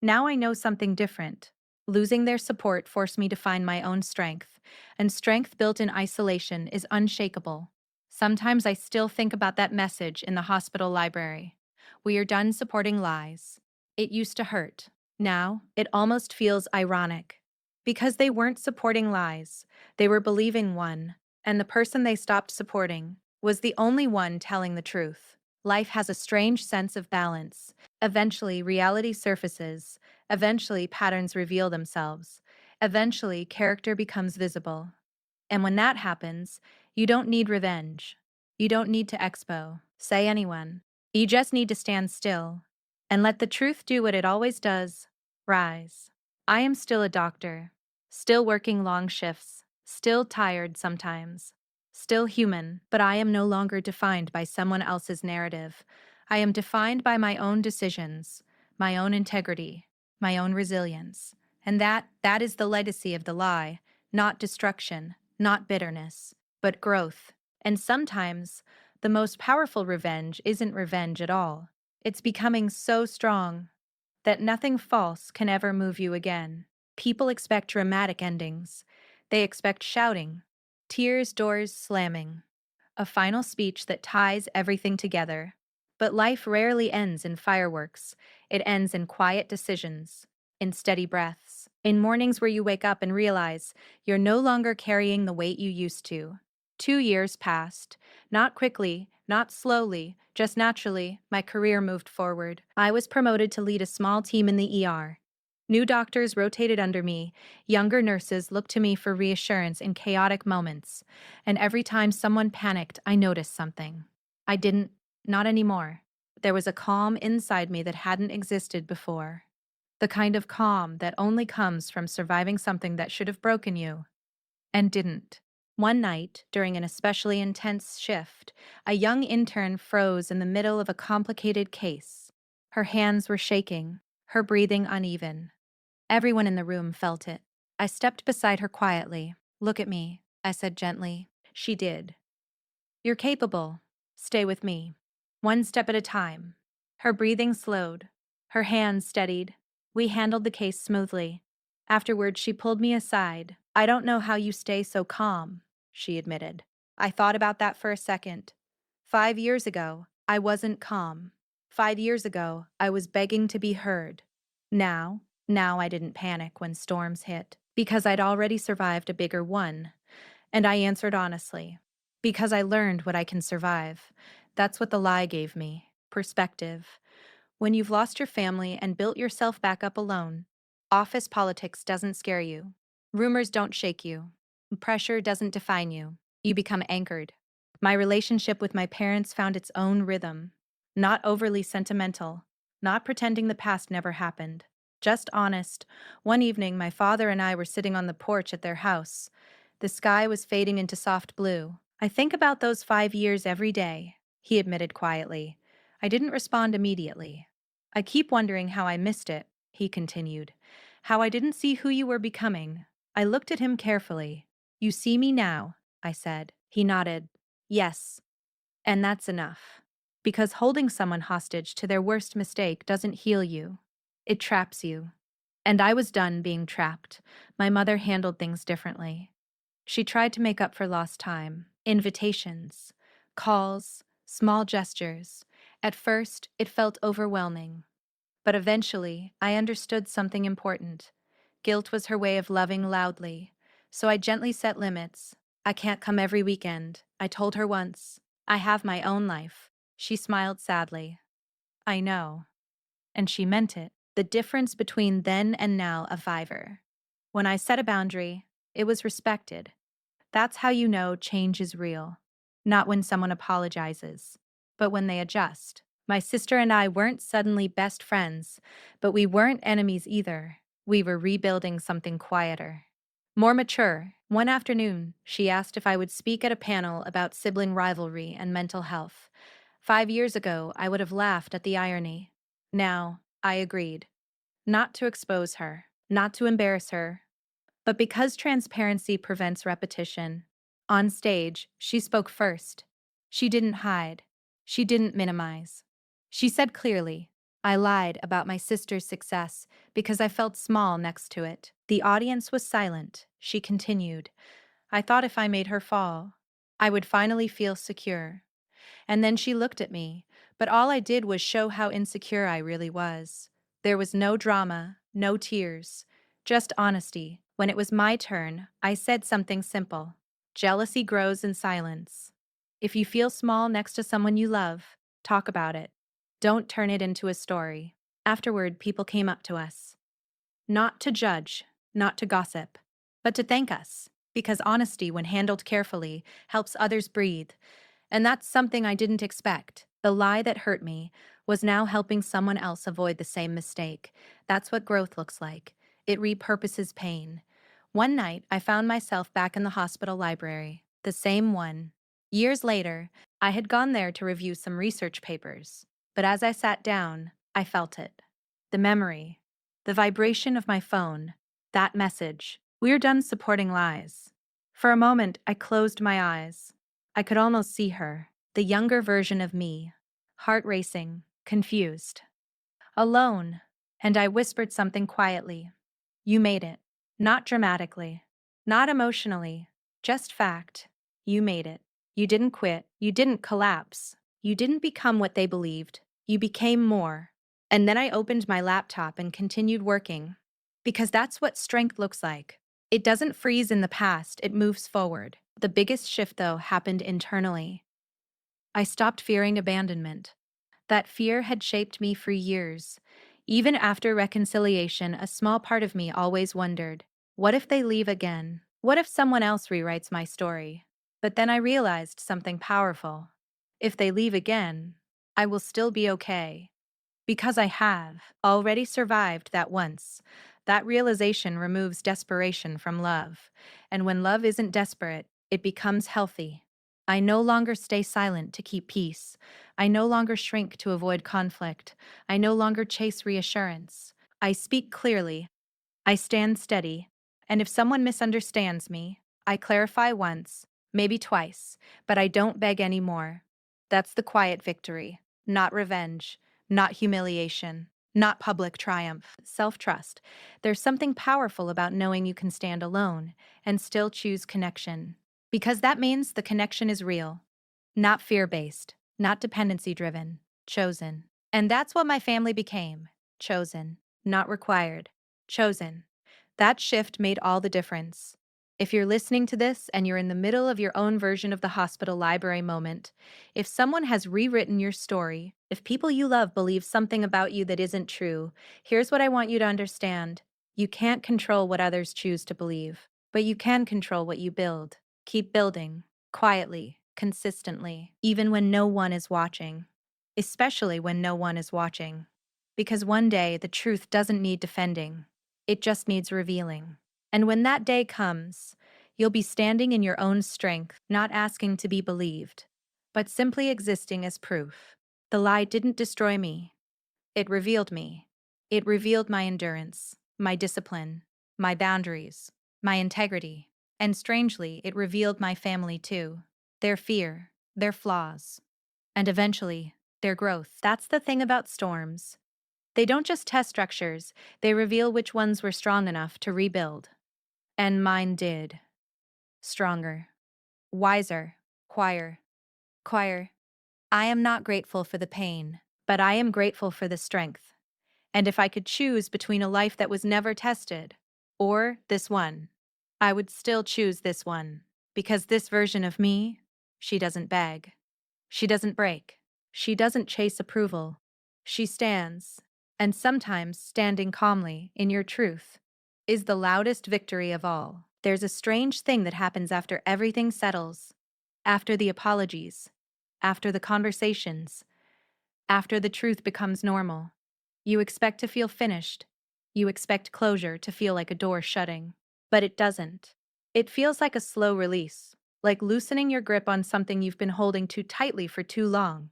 A: Now I know something different. Losing their support forced me to find my own strength, and strength built in isolation is unshakable. Sometimes I still think about that message in the hospital library. We are done supporting lies. It used to hurt. Now, it almost feels ironic. Because they weren't supporting lies, they were believing one, and the person they stopped supporting was the only one telling the truth. Life has a strange sense of balance. Eventually, reality surfaces. Eventually, patterns reveal themselves. Eventually, character becomes visible. And when that happens, you don't need revenge. You don't need to say anyone. You just need to stand still and let the truth do what it always does, rise. I am still a doctor, still working long shifts, still tired sometimes, still human, but I am no longer defined by someone else's narrative. I am defined by my own decisions, my own integrity, my own resilience. And that is the legacy of the lie, not destruction, not bitterness, but growth. And sometimes, the most powerful revenge isn't revenge at all. It's becoming so strong that nothing false can ever move you again. People expect dramatic endings. They expect shouting, tears, doors slamming, a final speech that ties everything together. But life rarely ends in fireworks. It ends in quiet decisions, in steady breaths, in mornings where you wake up and realize you're no longer carrying the weight you used to. 2 years passed. Not quickly, not slowly, just naturally, my career moved forward. I was promoted to lead a small team in the ER. New doctors rotated under me, younger nurses looked to me for reassurance in chaotic moments, and every time someone panicked, I noticed something. I didn't, not anymore. There was a calm inside me that hadn't existed before. The kind of calm that only comes from surviving something that should have broken you and didn't. One night, during an especially intense shift, a young intern froze in the middle of a complicated case. Her hands were shaking, her breathing uneven. Everyone in the room felt it. I stepped beside her quietly. "Look at me," I said gently. She did. "You're capable. Stay with me. One step at a time." Her breathing slowed. Her hands steadied. We handled the case smoothly. Afterward, she pulled me aside. "I don't know how you stay so calm," she admitted. I thought about that for a second. 5 years ago, I wasn't calm. 5 years ago, I was begging to be heard. Now I didn't panic when storms hit, because I'd already survived a bigger one. And I answered honestly, because I learned what I can survive. That's what the lie gave me: perspective. When you've lost your family and built yourself back up alone, office politics doesn't scare you. Rumors don't shake you. Pressure doesn't define you. You become anchored. My relationship with my parents found its own rhythm. Not overly sentimental, not pretending the past never happened. Just honest. One evening, my father and I were sitting on the porch at their house. The sky was fading into soft blue. "I think about those 5 years every day," he admitted quietly. I didn't respond immediately. "I keep wondering how I missed it," he continued. "How I didn't see who you were becoming." I looked at him carefully. "You see me now," I said. He nodded. "Yes. And that's enough. Because holding someone hostage to their worst mistake doesn't heal you. It traps you." And I was done being trapped. My mother handled things differently. She tried to make up for lost time. Invitations, calls, small gestures. At first, it felt overwhelming. But eventually, I understood something important. Guilt was her way of loving loudly. So I gently set limits. "I can't come every weekend," I told her once. "I have my own life." She smiled sadly. "I know." And she meant it. The difference between then and now, a fiver. When I set a boundary, it was respected. That's how you know change is real. Not when someone apologizes, but when they adjust. My sister and I weren't suddenly best friends, but we weren't enemies either. We were rebuilding something quieter, more mature. One afternoon, she asked if I would speak at a panel about sibling rivalry and mental health. 5 years ago, I would have laughed at the irony. Now, I agreed. Not to expose her, not to embarrass her, but because transparency prevents repetition. On stage, she spoke first. She didn't hide. She didn't minimize. She said clearly, "I lied about my sister's success because I felt small next to it." The audience was silent. She continued, "I thought if I made her fall, I would finally feel secure." And then she looked at me, but all I did was show how insecure I really was. There was no drama, no tears, just honesty. When it was my turn, I said something simple: "Jealousy grows in silence. If you feel small next to someone you love, talk about it. Don't turn it into a story." Afterward, people came up to us. Not to judge, not to gossip, but to thank us. Because honesty, when handled carefully, helps others breathe. And that's something I didn't expect. The lie that hurt me was now helping someone else avoid the same mistake. That's what growth looks like. It repurposes pain. One night, I found myself back in the hospital library, the same one. Years later, I had gone there to review some research papers. But as I sat down, I felt it. The memory, the vibration of my phone, that message: "We're done supporting lies." For a moment, I closed my eyes. I could almost see her, the younger version of me, heart racing, confused, alone, and I whispered something quietly. "You made it." Not dramatically, not emotionally, just fact. You made it. You didn't quit. You didn't collapse. You didn't become what they believed. You became more. And then I opened my laptop and continued working. Because that's what strength looks like. It doesn't freeze in the past, it moves forward. The biggest shift, though, happened internally. I stopped fearing abandonment. That fear had shaped me for years. Even after reconciliation, a small part of me always wondered, what if they leave again? What if someone else rewrites my story? But then I realized something powerful. If they leave again, I will still be okay. Because I have already survived that once. That realization removes desperation from love. And when love isn't desperate, it becomes healthy. I no longer stay silent to keep peace. I no longer shrink to avoid conflict. I no longer chase reassurance. I speak clearly. I stand steady. And if someone misunderstands me, I clarify once, maybe twice, but I don't beg anymore. That's the quiet victory, not revenge, not humiliation, not public triumph, self trust. There's something powerful about knowing you can stand alone and still choose connection. Because that means the connection is real, not fear based, not dependency driven, chosen. And that's what my family became, chosen, not required, chosen. That shift made all the difference. If you're listening to this and you're in the middle of your own version of the hospital library moment, if someone has rewritten your story, if people you love believe something about you that isn't true, here's what I want you to understand. You can't control what others choose to believe, but you can control what you build. Keep building, quietly, consistently, even when no one is watching. Especially when no one is watching. Because one day the truth doesn't need defending, it just needs revealing. And when that day comes, you'll be standing in your own strength, not asking to be believed, but simply existing as proof. The lie didn't destroy me, it revealed me. It revealed my endurance, my discipline, my boundaries, my integrity. And strangely, it revealed my family too. Their fear, their flaws, and eventually, their growth. That's the thing about storms. They don't just test structures, they reveal which ones were strong enough to rebuild. And mine did. Stronger, wiser, quieter. I am not grateful for the pain, but I am grateful for the strength. And if I could choose between a life that was never tested or this one, I would still choose this one. Because this version of me, she doesn't beg. She doesn't break. She doesn't chase approval. She stands, and sometimes standing calmly in your truth is the loudest victory of all. There's a strange thing that happens after everything settles, after the apologies, after the conversations, after the truth becomes normal. You expect to feel finished. You expect closure to feel like a door shutting. But it doesn't. It feels like a slow release, like loosening your grip on something you've been holding too tightly for too long.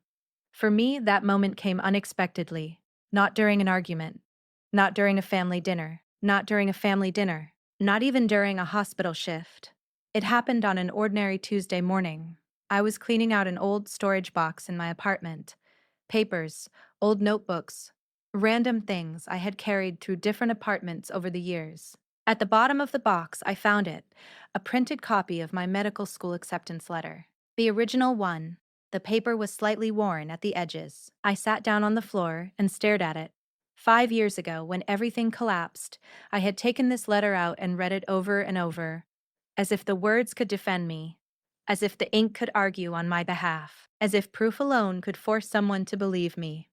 A: For me, that moment came unexpectedly. Not during an argument. Not during a family dinner. Not during a family dinner. Not even during a hospital shift. It happened on an ordinary Tuesday morning. I was cleaning out an old storage box in my apartment. Papers, old notebooks, random things I had carried through different apartments over the years. At the bottom of the box, I found it, a printed copy of my medical school acceptance letter. The original one. The paper was slightly worn at the edges. I sat down on the floor and stared at it. 5 years ago, when everything collapsed, I had taken this letter out and read it over and over, as if the words could defend me, as if the ink could argue on my behalf, as if proof alone could force someone to believe me.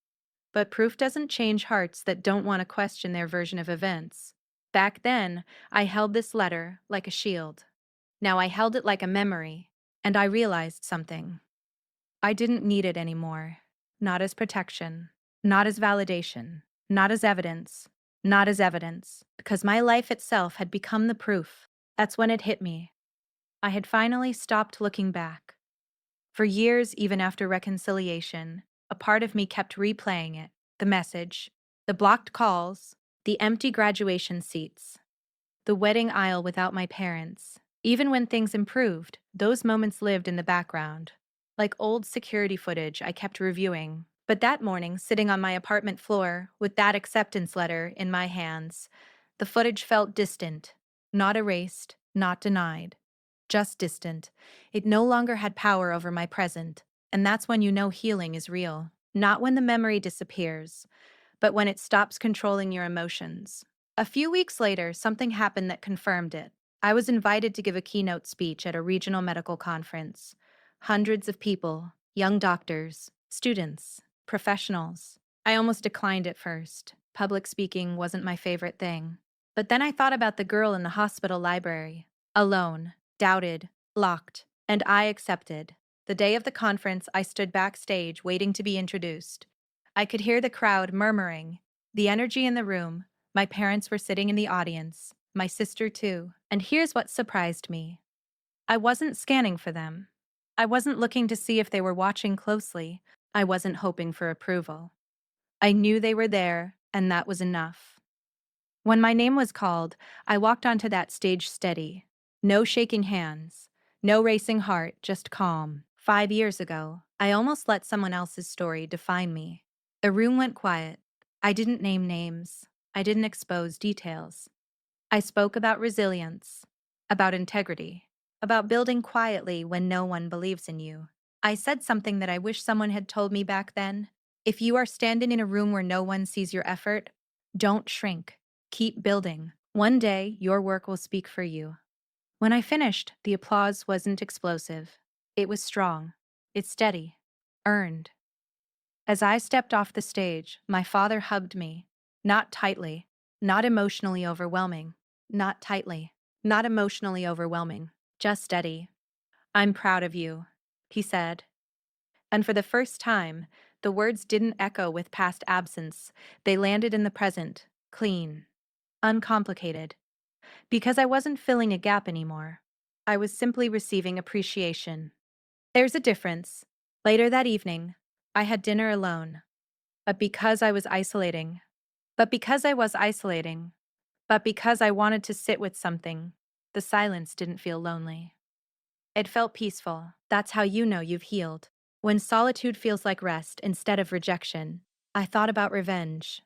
A: But proof doesn't change hearts that don't want to question their version of events. Back then, I held this letter like a shield. Now I held it like a memory, and I realized something. I didn't need it anymore. Not as protection, not as validation, not as evidence, not as evidence, because my life itself had become the proof. That's when it hit me. I had finally stopped looking back. For years, even after reconciliation, a part of me kept replaying it, the message, the blocked calls, the empty graduation seats, the wedding aisle without my parents. Even when things improved, those moments lived in the background. Like old security footage I kept reviewing. But that morning, sitting on my apartment floor with that acceptance letter in my hands, the footage felt distant, not erased, not denied, just distant. It no longer had power over my present, and that's when you know healing is real. Not when the memory disappears, but when it stops controlling your emotions. A few weeks later, something happened that confirmed it. I was invited to give a keynote speech at a regional medical conference. Hundreds of people, young doctors, students, professionals. I almost declined at first. Public speaking wasn't my favorite thing. But then I thought about the girl in the hospital library. Alone, doubted, locked, and I accepted. The day of the conference, I stood backstage waiting to be introduced. I could hear the crowd murmuring, the energy in the room. My parents were sitting in the audience, my sister too. And here's what surprised me. I wasn't scanning for them. I wasn't looking to see if they were watching closely. I wasn't hoping for approval. I knew they were there, and that was enough. When my name was called, I walked onto that stage steady. No shaking hands, no racing heart, just calm. 5 years ago, I almost let someone else's story define me. The room went quiet. I didn't name names. I didn't expose details. I spoke about resilience, about integrity, about building quietly when no one believes in you. I said something that I wish someone had told me back then. If you are standing in a room where no one sees your effort, don't shrink. Keep building. One day, your work will speak for you. When I finished, the applause wasn't explosive. It was strong. It's steady. Earned. As I stepped off the stage, my father hugged me. Not tightly. Not emotionally overwhelming. Not tightly. Not emotionally overwhelming. Just steady. I'm proud of you, he said. And for the first time, the words didn't echo with past absence. They landed in the present, clean, uncomplicated. Because I wasn't filling a gap anymore. I was simply receiving appreciation. There's a difference. Later that evening, I had dinner alone. But because I was isolating, but because I was isolating, but because I wanted to sit with something, the silence didn't feel lonely. It felt peaceful. That's how you know you've healed. When solitude feels like rest instead of rejection, I thought about revenge.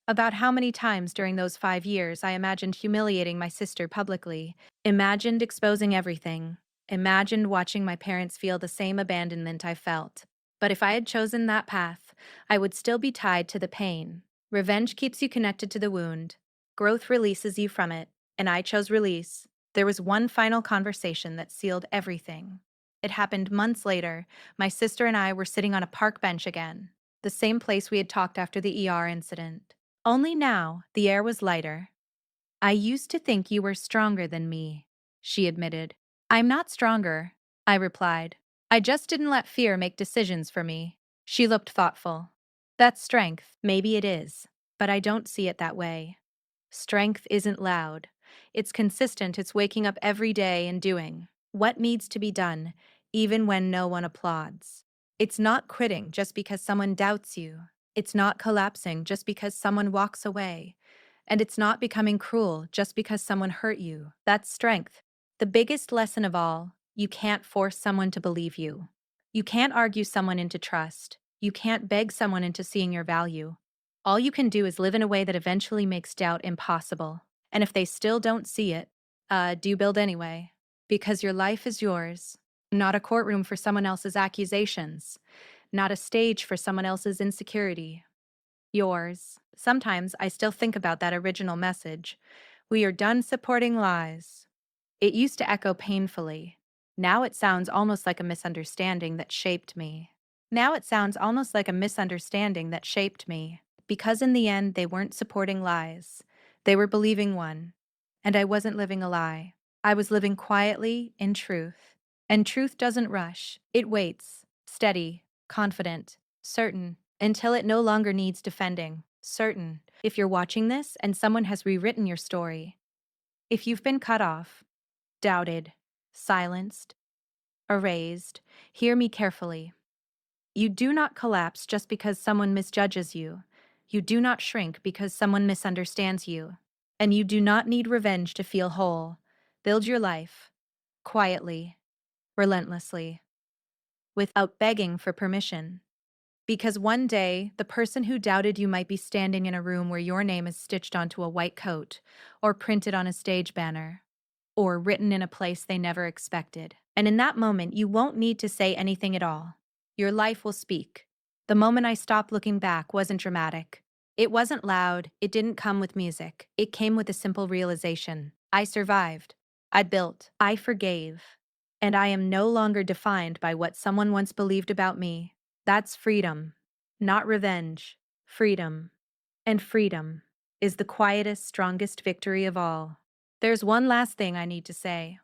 A: About how many times during those 5 years I imagined humiliating my sister publicly, imagined exposing everything, imagined watching my parents feel the same abandonment I felt. But if I had chosen that path, I would still be tied to the pain. Revenge keeps you connected to the wound. Growth releases you from it, and I chose release. There was one final conversation that sealed everything. It happened months later. My sister and I were sitting on a park bench again, the same place we had talked after the ER incident. Only now, the air was lighter. I used to think you were stronger than me, she admitted. I'm not stronger, I replied. I just didn't let fear make decisions for me. She looked thoughtful. That's strength. Maybe it is, but I don't see it that way. Strength isn't loud. It's consistent. It's waking up every day and doing what needs to be done, even when no one applauds. It's not quitting just because someone doubts you. It's not collapsing just because someone walks away. And it's not becoming cruel just because someone hurt you. That's strength. The biggest lesson of all, you can't force someone to believe you. You can't argue someone into trust. You can't beg someone into seeing your value. All you can do is live in a way that eventually makes doubt impossible. And if they still don't see it, do build anyway. Because your life is yours, not a courtroom for someone else's accusations, not a stage for someone else's insecurity. Yours. Sometimes I still think about that original message. We are done supporting lies. It used to echo painfully. Now it sounds almost like a misunderstanding that shaped me. Now it sounds almost like a misunderstanding that shaped me. Because in the end, they weren't supporting lies. They were believing one. And I wasn't living a lie. I was living quietly in truth. And truth doesn't rush. It waits, steady, confident, certain, until it no longer needs defending. Certain. If you're watching this and someone has rewritten your story, if you've been cut off, doubted, silenced, erased, hear me carefully. You do not collapse just because someone misjudges you. You do not shrink because someone misunderstands you. And you do not need revenge to feel whole. Build your life, quietly, relentlessly, without begging for permission. Because one day, the person who doubted you might be standing in a room where your name is stitched onto a white coat, or printed on a stage banner, or written in a place they never expected. And in that moment, you won't need to say anything at all. Your life will speak. The moment I stopped looking back wasn't dramatic. It wasn't loud. It didn't come with music. It came with a simple realization. I survived. I built. I forgave. And I am no longer defined by what someone once believed about me. That's freedom, not revenge. Freedom. And freedom is the quietest, strongest victory of all. There's one last thing I need to say.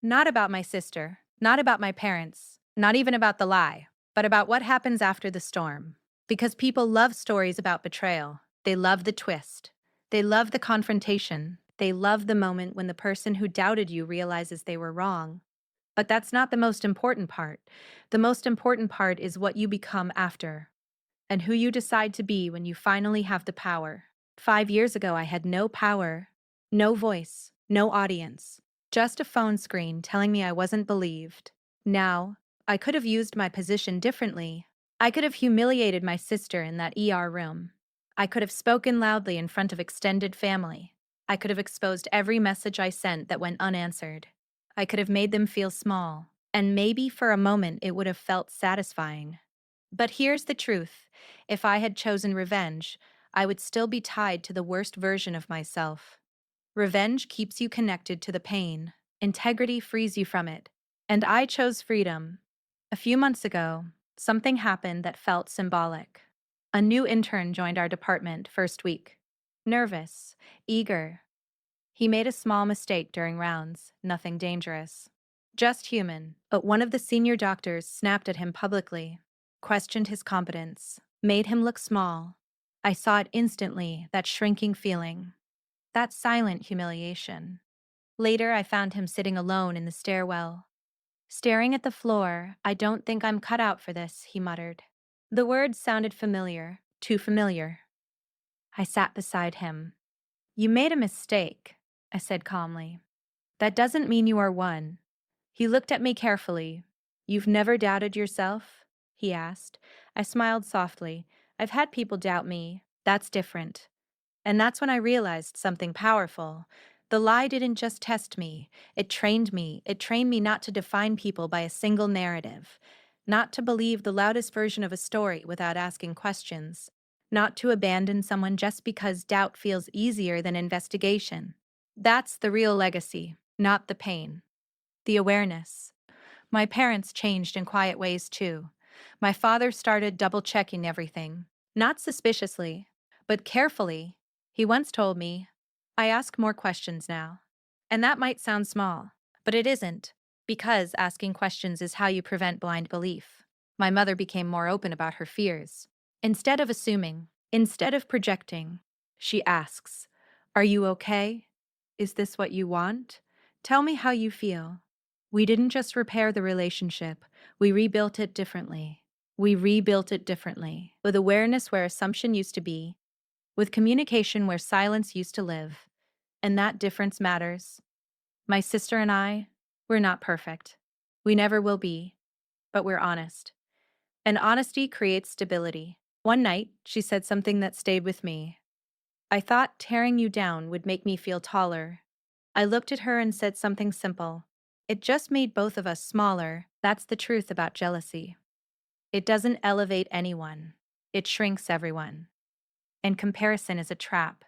A: Not about my sister, not about my parents, not even about the lie, but about what happens after the storm. Because people love stories about betrayal. They love the twist. They love the confrontation. They love the moment when the person who doubted you realizes they were wrong. But that's not the most important part. The most important part is what you become after, and who you decide to be when you finally have the power. 5 years ago, I had no power, no voice, no audience, just a phone screen telling me I wasn't believed. Now, I could have used my position differently. I could have humiliated my sister in that ER room. I could have spoken loudly in front of extended family. I could have exposed every message I sent that went unanswered. I could have made them feel small, and maybe for a moment it would have felt satisfying. But here's the truth. If I had chosen revenge, I would still be tied to the worst version of myself. Revenge keeps you connected to the pain. Integrity frees you from it. And I chose freedom. A few months ago, something happened that felt symbolic. A new intern joined our department first week. Nervous, eager. He made a small mistake during rounds, nothing dangerous. Just human, but one of the senior doctors snapped at him publicly, questioned his competence, made him look small. I saw it instantly, that shrinking feeling, that silent humiliation. Later, I found him sitting alone in the stairwell. Staring at the floor. "I don't think I'm cut out for this," he muttered. The words sounded familiar, too familiar. I sat beside him. "You made a mistake," I said calmly. "That doesn't mean you are one." He looked at me carefully. "You've never doubted yourself?" he asked. I smiled softly. "I've had people doubt me. That's different." And that's when I realized something powerful. The lie didn't just test me, it trained me. It trained me not to define people by a single narrative, not to believe the loudest version of a story without asking questions, not to abandon someone just because doubt feels easier than investigation. That's the real legacy, not the pain. The awareness. My parents changed in quiet ways too. My father started double checking everything, not suspiciously, but carefully. He once told me, "I ask more questions now." And that might sound small, but it isn't, because asking questions is how you prevent blind belief. My mother became more open about her fears. Instead of assuming, instead of projecting, she asks, "Are you okay? Is this what you want? Tell me how you feel." We didn't just repair the relationship, we rebuilt it differently. We rebuilt it differently, with awareness where assumption used to be, with communication where silence used to live. And that difference matters. My sister and I, we're not perfect. We never will be, but we're honest. And honesty creates stability. One night, she said something that stayed with me. "I thought tearing you down would make me feel taller." I looked at her and said something simple. "It just made both of us smaller." That's the truth about jealousy. It doesn't elevate anyone, it shrinks everyone. And comparison is a trap.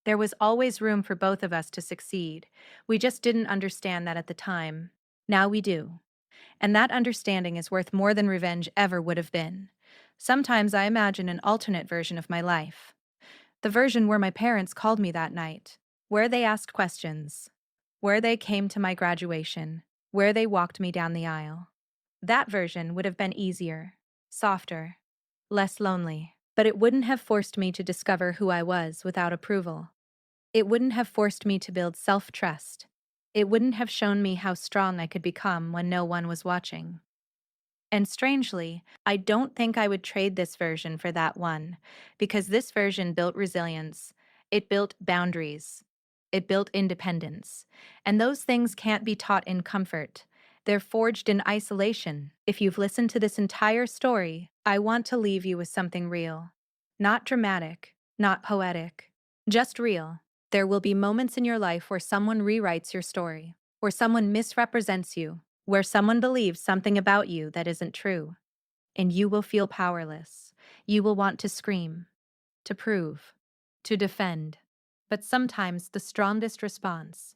A: There was always room for both of us to succeed. We just didn't understand that at the time. Now we do. And that understanding is worth more than revenge ever would have been. Sometimes I imagine an alternate version of my life. The version where my parents called me that night, where they asked questions, where they came to my graduation, where they walked me down the aisle. That version would have been easier, softer, less lonely, but it wouldn't have forced me to discover who I was without approval. It wouldn't have forced me to build self-trust. It wouldn't have shown me how strong I could become when no one was watching. And strangely, I don't think I would trade this version for that one, because this version built resilience, it built boundaries, it built independence. And those things can't be taught in comfort. They're forged in isolation. If you've listened to this entire story, I want to leave you with something real. Not dramatic, not poetic, just real. There will be moments in your life where someone rewrites your story, where someone misrepresents you, where someone believes something about you that isn't true, and you will feel powerless. You will want to scream, to prove, to defend. But sometimes the strongest response,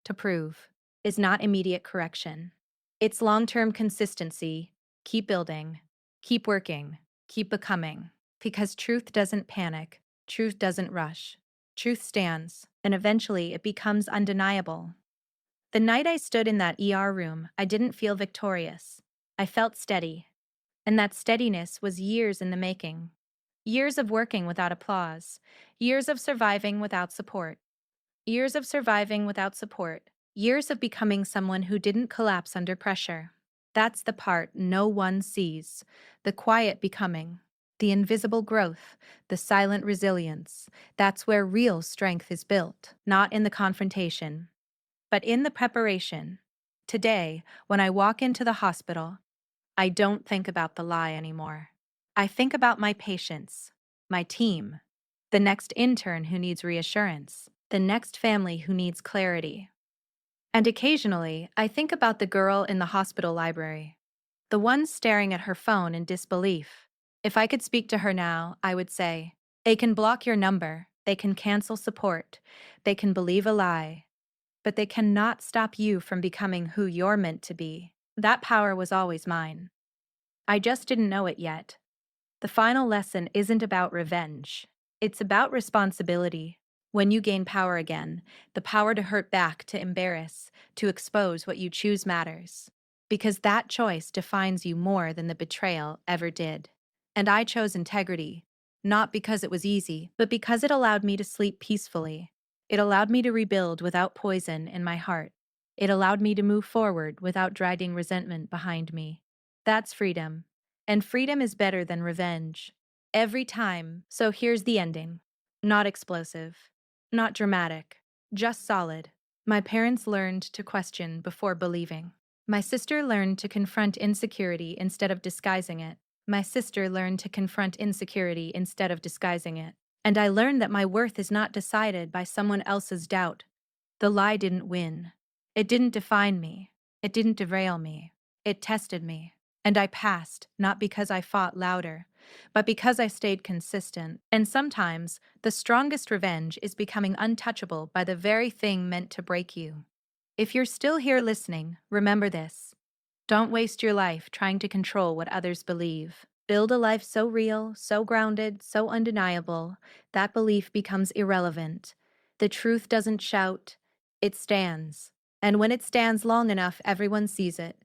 A: to prove, is not immediate correction. It's long-term consistency. Keep building, keep working, keep becoming. Because truth doesn't panic, truth doesn't rush. Truth stands, and eventually it becomes undeniable. The night I stood in that ER room, I didn't feel victorious. I felt steady. And that steadiness was years in the making. Years of working without applause. Years of surviving without support. Years of surviving without support. Years of becoming someone who didn't collapse under pressure. That's the part no one sees. The quiet becoming. The invisible growth. The silent resilience. That's where real strength is built, not in the confrontation, but in the preparation. Today, when I walk into the hospital, I don't think about the lie anymore. I think about my patients, my team, the next intern who needs reassurance, the next family who needs clarity. And occasionally, I think about the girl in the hospital library, the one staring at her phone in disbelief. If I could speak to her now, I would say, they can block your number, they can cancel support, they can believe a lie, but they cannot stop you from becoming who you're meant to be. That power was always mine. I just didn't know it yet. The final lesson isn't about revenge. It's about responsibility. When you gain power again, the power to hurt back, to embarrass, to expose what you choose matters. Because that choice defines you more than the betrayal ever did. And I chose integrity, not because it was easy, but because it allowed me to sleep peacefully. It allowed me to rebuild without poison in my heart. It allowed me to move forward without dragging resentment behind me. That's freedom. And freedom is better than revenge. Every time. So here's the ending. Not explosive. Not dramatic. Just solid. My parents learned to question before believing. My sister learned to confront insecurity instead of disguising it. My sister learned to confront insecurity instead of disguising it. And I learned that my worth is not decided by someone else's doubt. The lie didn't win. It didn't define me. It didn't derail me. It tested me. And I passed, not because I fought louder, but because I stayed consistent. And sometimes, the strongest revenge is becoming untouchable by the very thing meant to break you. If you're still here listening, remember this. Don't waste your life trying to control what others believe. Build a life so real, so grounded, so undeniable, that belief becomes irrelevant. The truth doesn't shout, it stands. And when it stands long enough, everyone sees it.